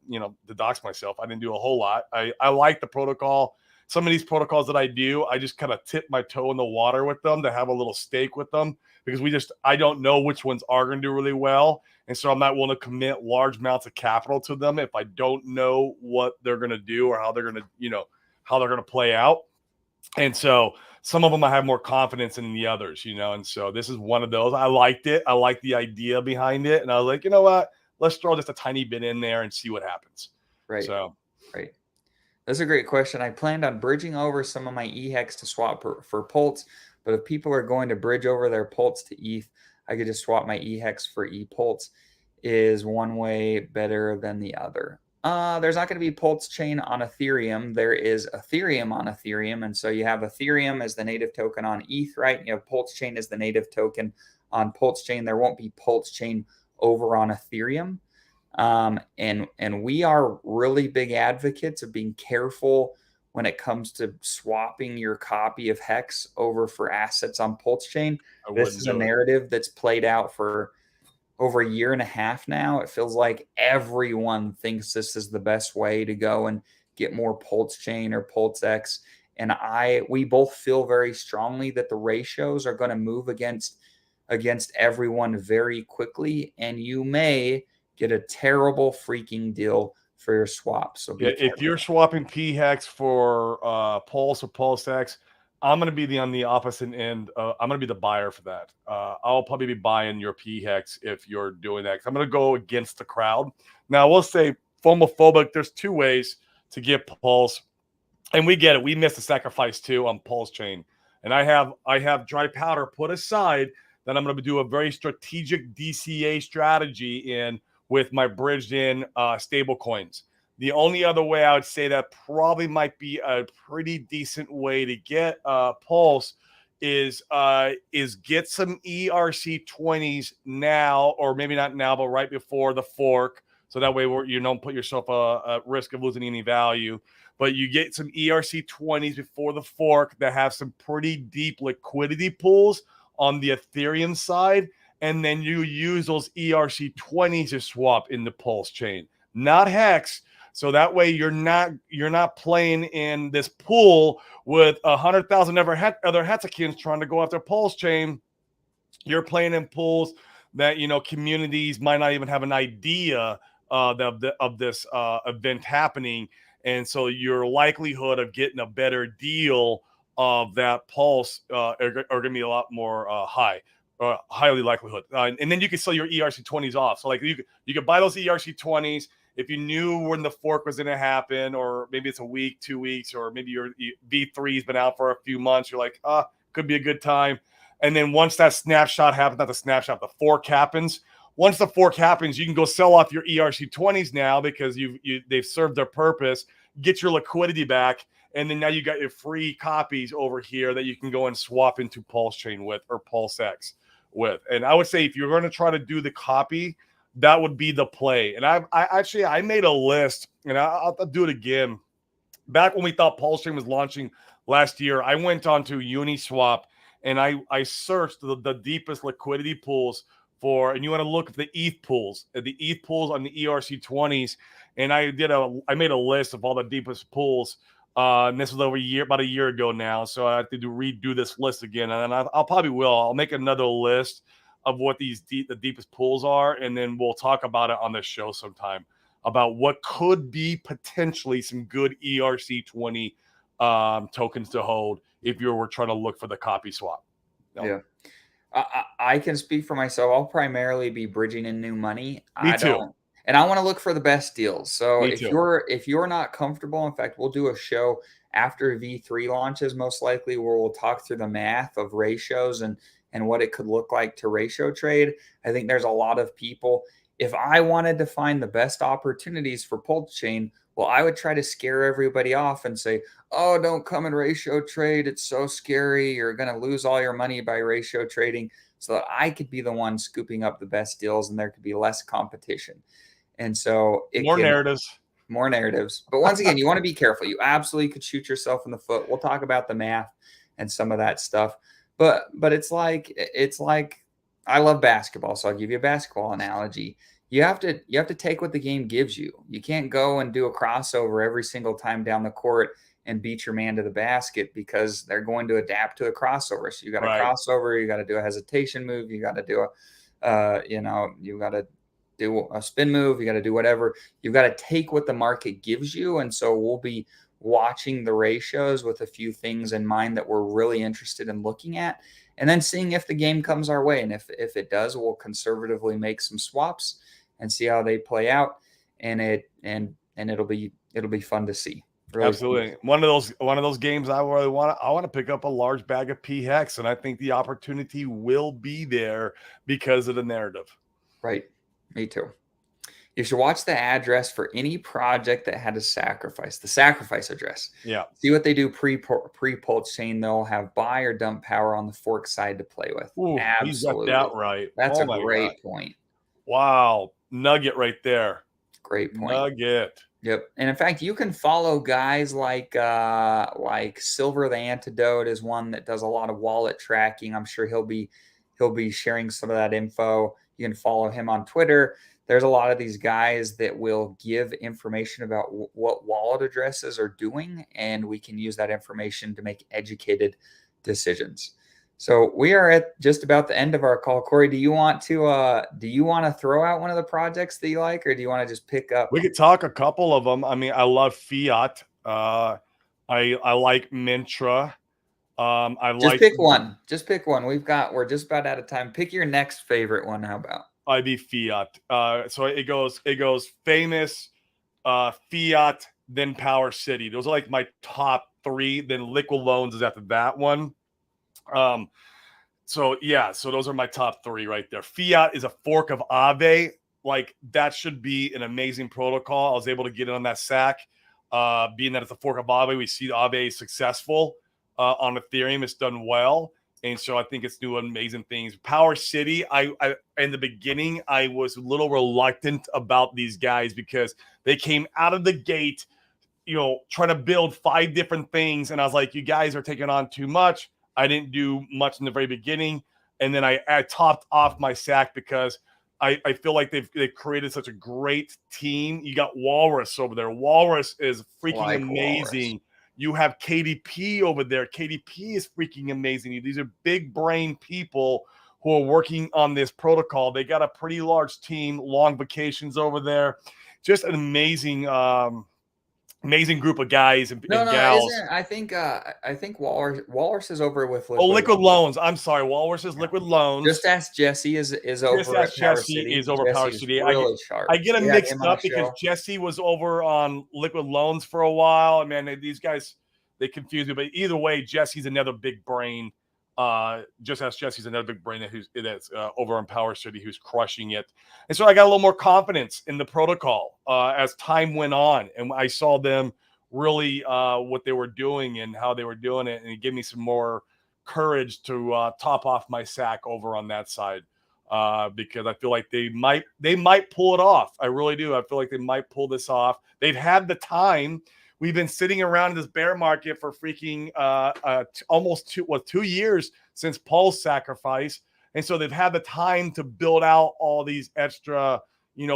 Speaker 2: to dox myself, I didn't do a whole lot. I like the protocol. Some of these protocols that I do, I just kind of tip my toe in the water with them to have a little stake with them because I don't know which ones are going to do really well. And so I'm not willing to commit large amounts of capital to them if I don't know what they're going to do or how they're going to, how they're going to play out. And so some of them I have more confidence in the others, and so this is one of those. I liked it. I like the idea behind it. And I was like, you know what? Let's throw just a tiny bit in there and see what happens.
Speaker 1: Right,
Speaker 2: So
Speaker 1: right. That's a great question. I planned on bridging over some of my EHEX to swap for Pulse, but if people are going to bridge over their Pulse to ETH, I could just swap my EHEX for ePulse. Is one way better than the other? There's not going to be Pulsechain on Ethereum. There is Ethereum on Ethereum, and so you have Ethereum as the native token on ETH, right? You have Pulsechain as the native token on Pulsechain. There won't be Pulsechain over on Ethereum. And we are really big advocates of being careful when it comes to swapping your copy of Hex over for assets on Pulsechain.
Speaker 2: I
Speaker 1: This
Speaker 2: wouldn't
Speaker 1: is a
Speaker 2: do it.
Speaker 1: narrative that's played out for over a year and a half now. It feels like everyone thinks this is the best way to go and get more Pulsechain or PulseX. And we both feel very strongly that the ratios are going to move against everyone very quickly, and you may get a terrible freaking deal for your swap. So be
Speaker 2: Yeah, if you're
Speaker 1: careful.
Speaker 2: swapping P hex for Pulse or Pulse X, I'm going to be on the opposite end. I'm going to be the buyer for that. I'll probably be buying your P hex if you're doing that. I'm going to go against the crowd. Now, I will say, homophobic. There's two ways to get Pulse, and we get it. We missed the sacrifice too on Pulsechain, and I have dry powder put aside that I'm going to do a very strategic DCA strategy in with my bridged in stable coins. The only other way I would say that probably might be a pretty decent way to get Pulse is get some ERC20s now, or maybe not now, but right before the fork, so that way you don't put yourself at risk of losing any value. But you get some ERC20s before the fork that have some pretty deep liquidity pools on the Ethereum side, and then you use those ERC20s to swap in the Pulsechain, not Hex. So that way you're not playing in this pool with 100,000 other Hexicans trying to go after Pulsechain. You're playing in pools that communities might not even have an idea of this event happening, and so your likelihood of getting a better deal of that Pulse are going to be a lot more high. Highly likelihood, and then you can sell your ERC20s off. So like you could buy those ERC20s if you knew when the fork was going to happen, or maybe it's a week, 2 weeks, or maybe your V3 has been out for a few months. You're like, could be a good time. And then once that snapshot happens, not the snapshot, the fork happens. Once the fork happens, you can go sell off your ERC20s now because they've served their purpose. Get your liquidity back, and then now you got your free copies over here that you can go and swap into Pulsechain with or PulseX with. And I would say if you're going to try to do the copy, that would be the play. And I made a list, and I'll do it again. Back when we thought Pulsechain was launching last year, I went on to Uniswap and I searched the deepest liquidity pools and you want to look at the ETH pools on the ERC20s, and I made a list of all the deepest pools. And this was about a year ago now, so I have to redo this list again, and I'll probably I'll make another list of what the deepest pools are, and then we'll talk about it on this show sometime about what could be potentially some good ERC20 tokens to hold if you were trying to look for the copy swap. No.
Speaker 1: Yeah. I can speak for myself. I'll primarily be bridging in new money.
Speaker 2: Me
Speaker 1: I
Speaker 2: too.
Speaker 1: don't, and I want to look for the best deals. So
Speaker 2: Me
Speaker 1: if
Speaker 2: too.
Speaker 1: you're not comfortable, in fact, we'll do a show after V3 launches, most likely, where we'll talk through the math of ratios and what it could look like to ratio trade. I think there's a lot of people if I wanted to find the best opportunities for Pulsechain, well, I would try to scare everybody off and say, "Oh, don't come and ratio trade. It's so scary. You're going to lose all your money by ratio trading." So that I could be the one scooping up the best deals and there could be less competition. And so it
Speaker 2: More
Speaker 1: can
Speaker 2: narratives.
Speaker 1: more narratives. But once again, you want to be careful. You absolutely could shoot yourself in the foot. We'll talk about the math and some of that stuff. But it's like I love basketball, so I'll give you a basketball analogy. You have to take what the game gives you. You can't go and do a crossover every single time down the court and beat your man to the basket because they're going to adapt to a crossover. So you got a
Speaker 2: Right.
Speaker 1: crossover, you got to do a hesitation move, you got to do you got to do a spin move, you got to do whatever. You've got to take what the market gives you. And so we'll be watching the ratios with a few things in mind that we're really interested in looking at, and then seeing if the game comes our way. And if it does, we'll conservatively make some swaps and see how they play out. And it'll be fun to see. Really fun to
Speaker 2: Absolutely.
Speaker 1: see.
Speaker 2: One of those games I really want to pick up a large bag of P hex, and I think the opportunity will be there because of the narrative.
Speaker 1: Right. Me too. You should watch the address for any project that had a sacrifice, the sacrifice address.
Speaker 2: Yeah.
Speaker 1: See what they do pre-Pulsechain. They'll have buy or dump power on the fork side to play with.
Speaker 2: Ooh, he's got that
Speaker 1: Absolutely.
Speaker 2: right.
Speaker 1: That's
Speaker 2: Oh
Speaker 1: a
Speaker 2: my God.
Speaker 1: great point.
Speaker 2: Wow. Nugget right there.
Speaker 1: Great point.
Speaker 2: Nugget.
Speaker 1: Yep. And in fact, you can follow guys like Silver the Antidote is one that does a lot of wallet tracking. I'm sure he'll be sharing some of that info. You can follow him on Twitter. There's a lot of these guys that will give information about what wallet addresses are doing, and we can use that information to make educated decisions. So we are at just about the end of our call. Corey, do you want to throw out one of the projects that you like, or do you want to just pick up?
Speaker 2: We could talk a couple of them. I mean, I love Fiat. I like Mintra. I
Speaker 1: Just
Speaker 2: like
Speaker 1: pick one. Just pick one. We're just about out of time. Pick your next favorite one. How about?
Speaker 2: IB Fiat. So it goes famous, Fiat, then Power City. Those are like my top three. Then Liquid Loans is after that one. So those are my top three right there. Fiat is a fork of Aave. Like that should be an amazing protocol. I was able to get it on that sack. Being that it's a fork of Aave, we see Aave is successful on Ethereum. It's done well. And so I think it's doing amazing things. Power City, I in the beginning, I was a little reluctant about these guys because they came out of the gate, trying to build 5 different things. And I was like, you guys are taking on too much. I didn't do much in the very beginning. And then I topped off my sack because I feel like they've created such a great team. You got Walrus over there. Walrus is freaking amazing.
Speaker 1: Walrus.
Speaker 2: You have KDP over there. KDP is freaking amazing. These are big brain people who are working on this protocol. They got a pretty large team, long vacations over there. Just an amazing group of guys and
Speaker 1: No,
Speaker 2: gals.
Speaker 1: isn't I think Walrus is over with
Speaker 2: Liquid Loans. I'm sorry, Walrus is Liquid Loans.
Speaker 1: Just Ask Jesse is over at Power City.
Speaker 2: Is over Power
Speaker 1: Jesse's
Speaker 2: City.
Speaker 1: really sharp.
Speaker 2: I get them
Speaker 1: We had
Speaker 2: mixed
Speaker 1: him on
Speaker 2: up
Speaker 1: the
Speaker 2: because
Speaker 1: show.
Speaker 2: Jesse was over on Liquid Loans for a while. Man, these guys, they confuse me. But either way, Jesse's another big brain. Just Ask Jesse's another big brain that's over on Power City who's crushing it. And so I got a little more confidence in the protocol as time went on, and I saw them really what they were doing and how they were doing it, and it gave me some more courage to top off my sack over on that side because I feel like they might pull it off. I really do. I feel like they might pull this off. They've had the time. We've been sitting around in this bear market for freaking almost 2 years since Paul's sacrifice, and so they've had the time to build out all these extra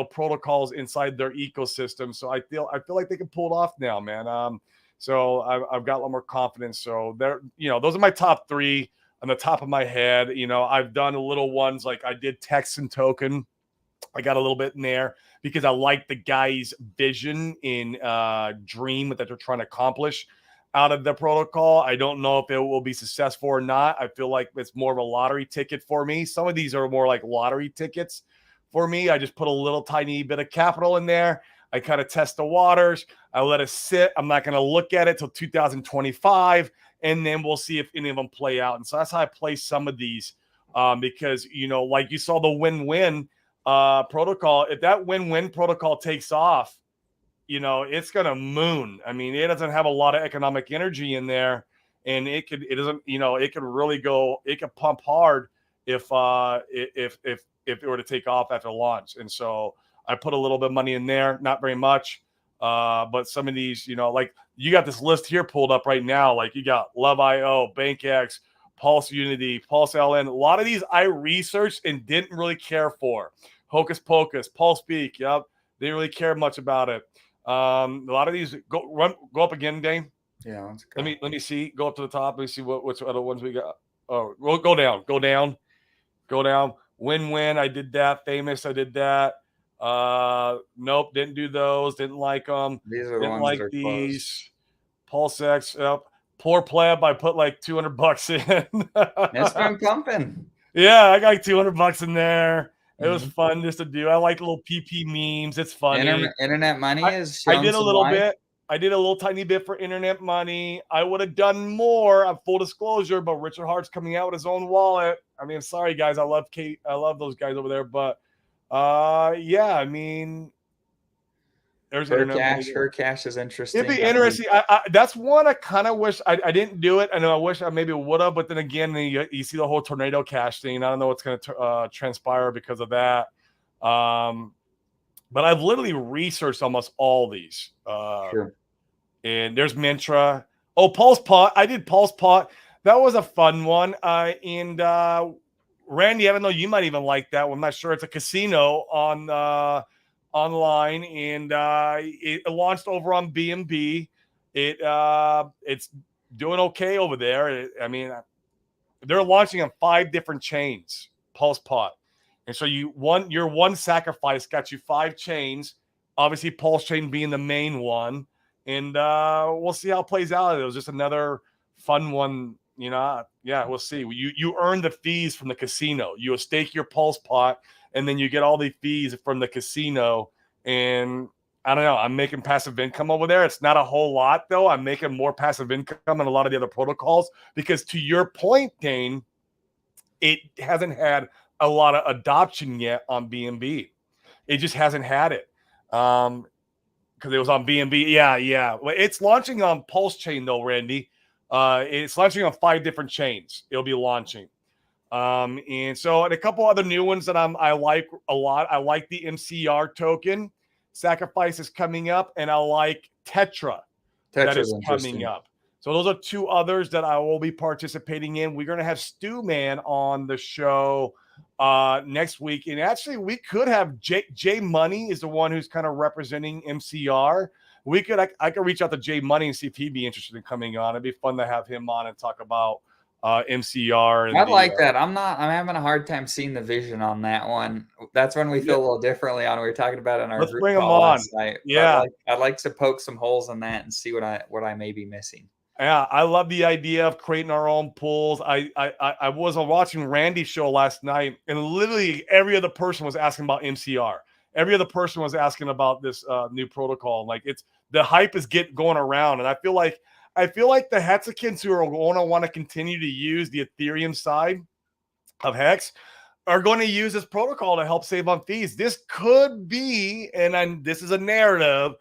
Speaker 2: protocols inside their ecosystem. So I feel like they can pull it off now, man. So I've got a lot more confidence. So those are my top 3 on the top of my head. I've done little ones like I did Texan Token. I got a little bit in there because I like the guy's vision in dream that they're trying to accomplish out of the protocol. I don't know if it will be successful or not. I feel like it's more of a lottery ticket for me. Some of these are more like lottery tickets. For me, I just put a little tiny bit of capital in there. I kind of test the waters. I let it sit. I'm not going to look at it till 2025, and then we'll see if any of them play out. And so that's how I play some of these because, like you saw the win-win protocol, if that win-win protocol takes off, it's gonna moon. I mean, it doesn't have a lot of economic energy in there, and it could really go. It could pump hard if it were to take off after launch. And so I put a little bit of money in there, not very much. But some of these, like you got this list here pulled up right now. Like you got Love.io, BankX, Pulse Unity, Pulse LN. A lot of these I researched and didn't really care for. Hocus Pocus, Pulse Peak. Yep, didn't really care much about it. A lot of these go up again, Dane.
Speaker 1: Yeah, let's go.
Speaker 2: Let me see. Go up to the top. Let me see which other ones we got. Oh, we'll go down. Win-win. I did that. Famous. I did that. Nope, didn't do those. Didn't like them.
Speaker 1: These are the
Speaker 2: Didn't
Speaker 1: ones
Speaker 2: like
Speaker 1: that are
Speaker 2: these.
Speaker 1: close.
Speaker 2: Pulsex. Yep. Poor pleb. I put like $200 in.
Speaker 1: That's been pumping.
Speaker 2: Yeah, I got like $200 in there. It was
Speaker 1: Mm-hmm.
Speaker 2: fun just to do. I like little PP memes. It's funny.
Speaker 1: Internet money is.
Speaker 2: I did a little bit. I did a little tiny bit for internet money. I would have done more, full disclosure, but Richard Hart's coming out with his own wallet. I mean, sorry guys, I love Kate. I love those guys over there, but yeah, I mean, there's
Speaker 1: her cash is interesting.
Speaker 2: It'd be interesting. That's one I kind of wish I didn't do it. I know I wish I maybe would have, but then again, you see the whole tornado cash thing. I don't know what's going to transpire because of that. But I've literally researched almost all these.
Speaker 1: Sure.
Speaker 2: And there's Mintra. Oh, Pulse Pot. I did Pulse Pot. That was a fun one. And Randy, I don't know, you might even like that one. I'm not sure. It's a casino on online, and it launched over on BNB. It's doing okay over there. I mean, they're launching on 5 different chains. Pulse Pot. And so your one sacrifice got you 5 chains. Obviously, Pulsechain being the main one. And we'll see how it plays out. It was just another fun one, Yeah, we'll see. You earn the fees from the casino. You stake your Pulse Pot, and then you get all the fees from the casino. And I don't know. I'm making passive income over there. It's not a whole lot, though. I'm making more passive income than a lot of the other protocols because, to your point, Dane, it hasn't had a lot of adoption yet on BNB. It just hasn't had it. Because it was on BNB. Yeah. Well, it's launching on Pulsechain, though, Randy. It's launching on 5 different chains. It'll be launching. And a couple other new ones that I like a lot. I like the MCR token. Sacrifice is coming up. And I like Tetra. That is coming up. So those are 2 others that I will be participating in. We're going to have Stu Man on the show next week. And actually, we could have Jay Money is the one who's kind of representing MCR. I could reach out to Jay Money and see if he'd be interested in coming on. It'd be fun to have him on and talk about MCR.
Speaker 1: I'd like that. I'm having a hard time seeing the vision on that one. That's when we feel a little differently on. We were talking about it in our
Speaker 2: Let's
Speaker 1: group
Speaker 2: bring him
Speaker 1: call
Speaker 2: on.
Speaker 1: last night.
Speaker 2: Yeah.
Speaker 1: I'd like to poke some holes in that and see what I may be missing.
Speaker 2: Yeah, I love the idea of creating our own pools. I was watching Randy's show last night, and literally every other person was asking about MCR. Every other person was asking about this new protocol. Like the hype is going around, and I feel like the Hexicans who are going to want to continue to use the Ethereum side of Hex are going to use this protocol to help save on fees. This could be, and this is a narrative,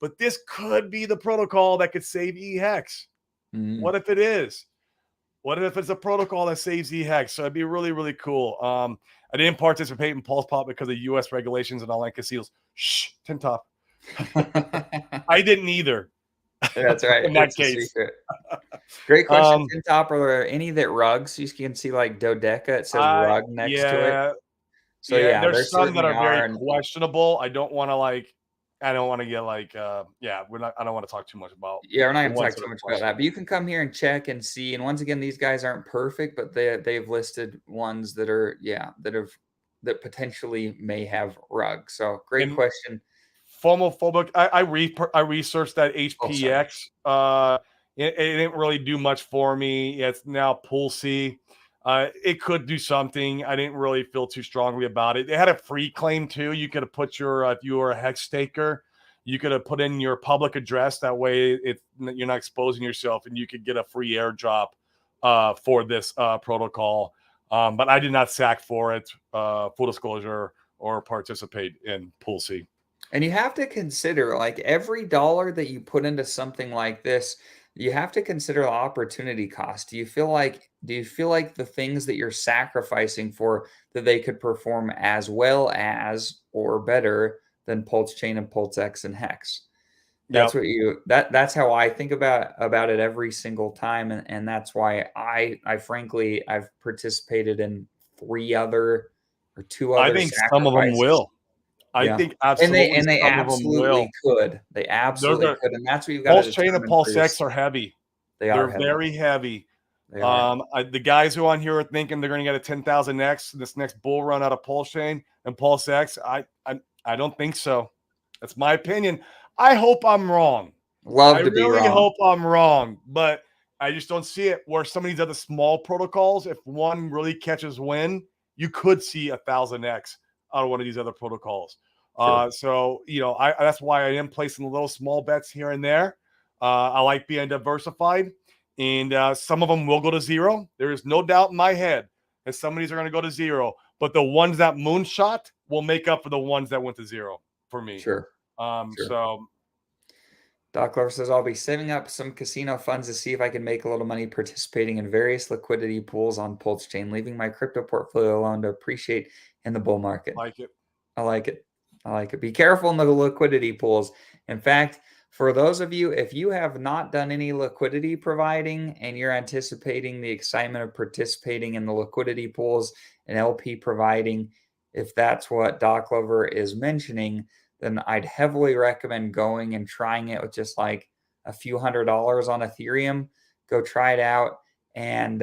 Speaker 2: but this could be the protocol that could save eHex. Mm-hmm. What if it is? What if it's a protocol that saves eHex? So it'd be really, really cool. I didn't participate in Pulse Pop because of U.S. regulations and online casinos. Shh, tin top. I didn't either.
Speaker 1: Yeah, that's right.
Speaker 2: In that case.
Speaker 1: Great question, tin top. Are there any that rugs? You can see like Dodeca. It says rug next to it. So yeah,
Speaker 2: there's some that are very questionable. I don't want to I don't want to get I don't want to talk too much about.
Speaker 1: Yeah, we're not going to talk too much about that. But you can come here and check and see. And once again, these guys aren't perfect, but they've listed ones that are that potentially may have rugs. So great question.
Speaker 2: Phomophobic. I researched that HPX. It didn't really do much for me. It's now Pulsey. It could do something. I didn't really feel too strongly about it. It had a free claim too. You could have put if you were a hex staker, you could have put in your public address. That way you're not exposing yourself, and you could get a free airdrop for this protocol. But I did not sack for it, full disclosure, or participate in Pool C.
Speaker 1: And you have to consider, like, every dollar that you put into something like this, you have to consider the opportunity cost. Do you feel like the things that you're sacrificing for that they could perform as well as or better than Pulse Chain and Pulse X and Hex? That's
Speaker 2: Yep.
Speaker 1: what you that's how I think about it every single time, and that's why I frankly I've participated in 3 other or 2
Speaker 2: I
Speaker 1: other
Speaker 2: think some of them
Speaker 1: sacrifices.
Speaker 2: will. I
Speaker 1: Yeah.
Speaker 2: think
Speaker 1: And they
Speaker 2: absolutely
Speaker 1: and they
Speaker 2: some of them will.
Speaker 1: absolutely could. They
Speaker 2: Those
Speaker 1: absolutely
Speaker 2: are
Speaker 1: could, and that's what you've gotta
Speaker 2: Pulse Chain and
Speaker 1: determine for
Speaker 2: Pulse X are
Speaker 1: yourself.
Speaker 2: heavy.
Speaker 1: They are
Speaker 2: They're
Speaker 1: heavy.
Speaker 2: very heavy.
Speaker 1: They are heavy.
Speaker 2: The guys who on here are thinking they're going to get a 10,000X this next bull run out of Pulse Chain and Pulse X. I don't think so. That's my opinion. I hope I'm wrong. I
Speaker 1: Love to be
Speaker 2: really
Speaker 1: wrong.
Speaker 2: hope I'm wrong, but I just don't see it. Where some of these other small protocols, if one really catches wind, you could see 1,000X out of one of these other protocols.
Speaker 1: Sure.
Speaker 2: So that's why I am placing little small bets here and there. I like being diversified, and some of them will go to zero. There is no doubt in my head that some of these are going to go to zero, but the ones that moonshot will make up for the ones that went to zero for me.
Speaker 1: Sure. Sure.
Speaker 2: So
Speaker 1: Doc Lover says, "I'll be saving up some casino funds to see if I can make a little money participating in various liquidity pools on Pulse Chain, leaving my crypto portfolio alone to appreciate in the bull market."
Speaker 2: like it.
Speaker 1: I like it. I like it. Be careful in the liquidity pools. In fact, for those of you, if you have not done any liquidity providing and you're anticipating the excitement of participating in the liquidity pools and LP providing, if that's what Doc Lover is mentioning, then I'd heavily recommend going and trying it with just like a few $100s on Ethereum. Go try it out and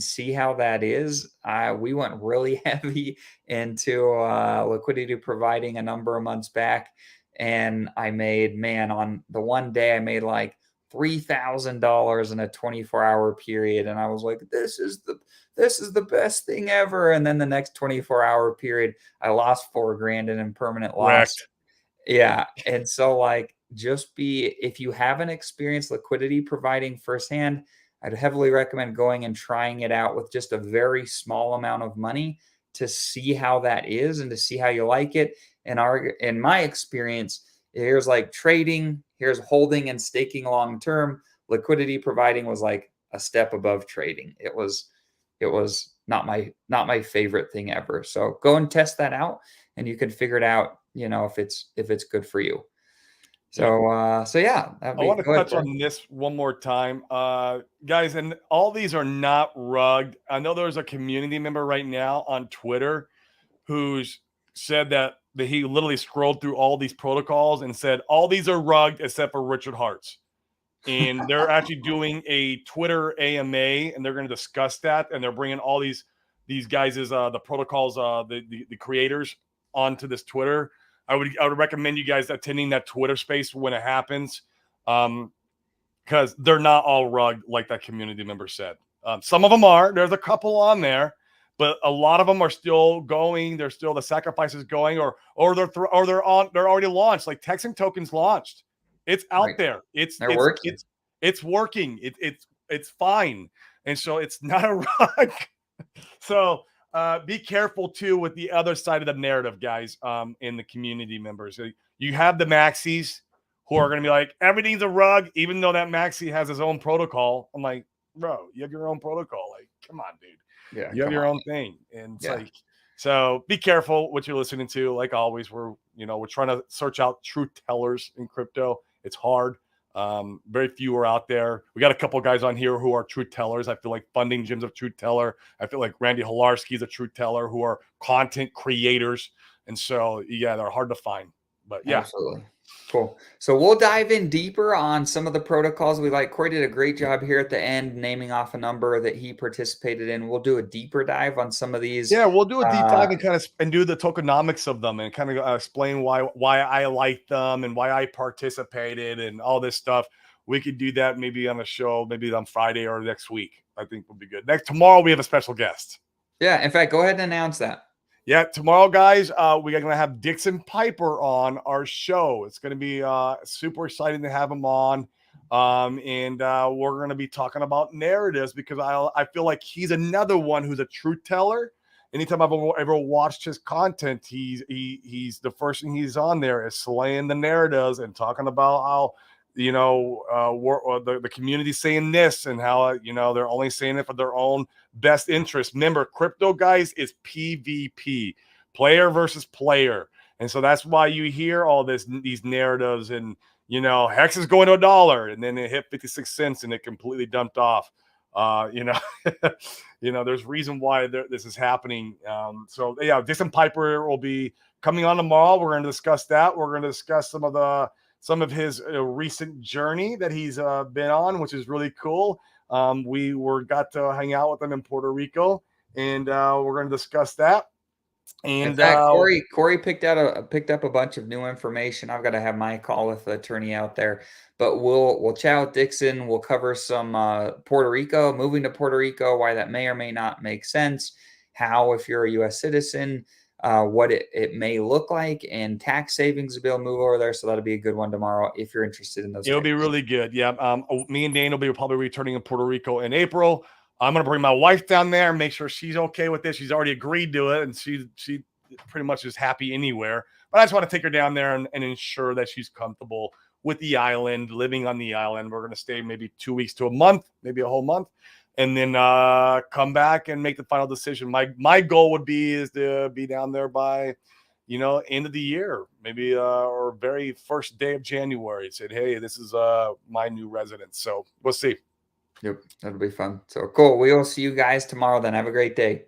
Speaker 1: see how that is. We went really heavy into liquidity providing a number of months back, and I made, man, on the one day I made like $3,000 in a 24-hour period, and I was like, this is the best thing ever. And then the next 24-hour period, I lost 4 grand in impermanent loss.
Speaker 2: Wrecked.
Speaker 1: Yeah. And so, like, if you haven't experienced liquidity providing firsthand, I'd heavily recommend going and trying it out with just a very small amount of money to see how that is and to see how you like it. And in my experience, here's like trading, here's holding and staking long term. Liquidity providing was like a step above trading. It was not my favorite thing ever. So go and test that out, and you can figure it out, if it's good for you.
Speaker 2: Yeah.
Speaker 1: So yeah, that'd
Speaker 2: I
Speaker 1: be
Speaker 2: want to
Speaker 1: go ahead,
Speaker 2: touch
Speaker 1: Corey.
Speaker 2: on this one more time. Guys, and all these are not rugged. I know there's a community member right now on Twitter who's said that he literally scrolled through all these protocols and said all these are rugged except for Richard Hart's. And they're actually doing a Twitter AMA, and they're going to discuss that. And they're bringing all these guys as the protocols, the creators onto this Twitter. I would recommend you guys attending that Twitter space when it happens, because they're not all rugged like that community member said. Some of them are. There's a couple on there, but a lot of them are still going. They're still the sacrifices going, or they're already launched. Like Texan Tokens launched. It's
Speaker 1: Right.
Speaker 2: out there. It's
Speaker 1: They're
Speaker 2: it's
Speaker 1: working.
Speaker 2: it's it's working. It's fine, and so it's not a rug. So be careful too with the other side of the narrative, guys. In the community members, you have the maxis who are going to be like everything's a rug, even though that maxi has his own protocol. I'm like, bro, you have your own protocol. Like, come on, dude.
Speaker 1: Yeah,
Speaker 2: You have
Speaker 1: come
Speaker 2: your
Speaker 1: on.
Speaker 2: own thing, and it's
Speaker 1: Yeah.
Speaker 2: like, so be careful what you're listening to. Like always, we're trying to search out truth tellers in crypto. It's hard. Very few are out there. We got a couple guys on here who are truth tellers. I feel like Funding Jim's a truth teller. I feel like Randy Hilarski's a truth teller, who are content creators. And so, yeah, they're hard to find. But yeah,
Speaker 1: Absolutely. Cool. So we'll dive in deeper on some of the protocols we like. Corey did a great job here at the end, naming off a number that he participated in. We'll do a deeper dive on some of these.
Speaker 2: yeah, we'll do a deep
Speaker 1: Uh,
Speaker 2: dive and kind of and do the tokenomics of them and kind of explain why I like them and why I participated and all this stuff. We could do that maybe on a show, maybe on Friday or next week. I think would be good. Tomorrow we have a special guest.
Speaker 1: yeah. In fact, go ahead and announce that.
Speaker 2: Yeah, tomorrow, guys, we are going to have Dixon Piper on our show. It's going to be super exciting to have him on. And we're going to be talking about narratives because I feel like he's another one who's a truth teller. anytime I've ever watched his content, he's the first thing he's on there is slaying the narratives and talking about how the community saying this and how they're only saying it for their own best interest. Remember, crypto, guys, is PvP, player versus player, and so that's why you hear all these narratives and Hex is going to $1 and then it hit 56 cents and it completely dumped off. There's reason why this is happening. So yeah, Dixon Piper will be coming on tomorrow. We're going to discuss that. We're going to discuss some of his recent journey that he's been on, which is really cool. We got to hang out with him in Puerto Rico, and we're going to discuss that.
Speaker 1: In
Speaker 2: And
Speaker 1: fact, Corey picked up a bunch of new information. I've got to have my call with the attorney out there, but we'll chat with Dixon. We'll cover some Puerto Rico, moving to Puerto Rico, why that may or may not make sense, how if you're a U.S. citizen, what it may look like, and tax savings to be able to move over there. So that'll be a good one tomorrow if you're interested in those.
Speaker 2: It'll be really good. Yeah. Me and Dane will be probably returning in Puerto Rico in April. I'm going to bring my wife down there and make sure she's okay with this. She's already agreed to it, and she pretty much is happy anywhere. But I just want to take her down there and ensure that she's comfortable with the island, living on the island. We're going to stay maybe 2 weeks to a month, maybe a whole month, and then come back and make the final decision. My goal would be is to be down there by end of the year, maybe or very first day of January. Said, hey, this is my new residence. So we'll see.
Speaker 1: Yep, that'll be fun. So cool. We will see you guys tomorrow then. Have a great day.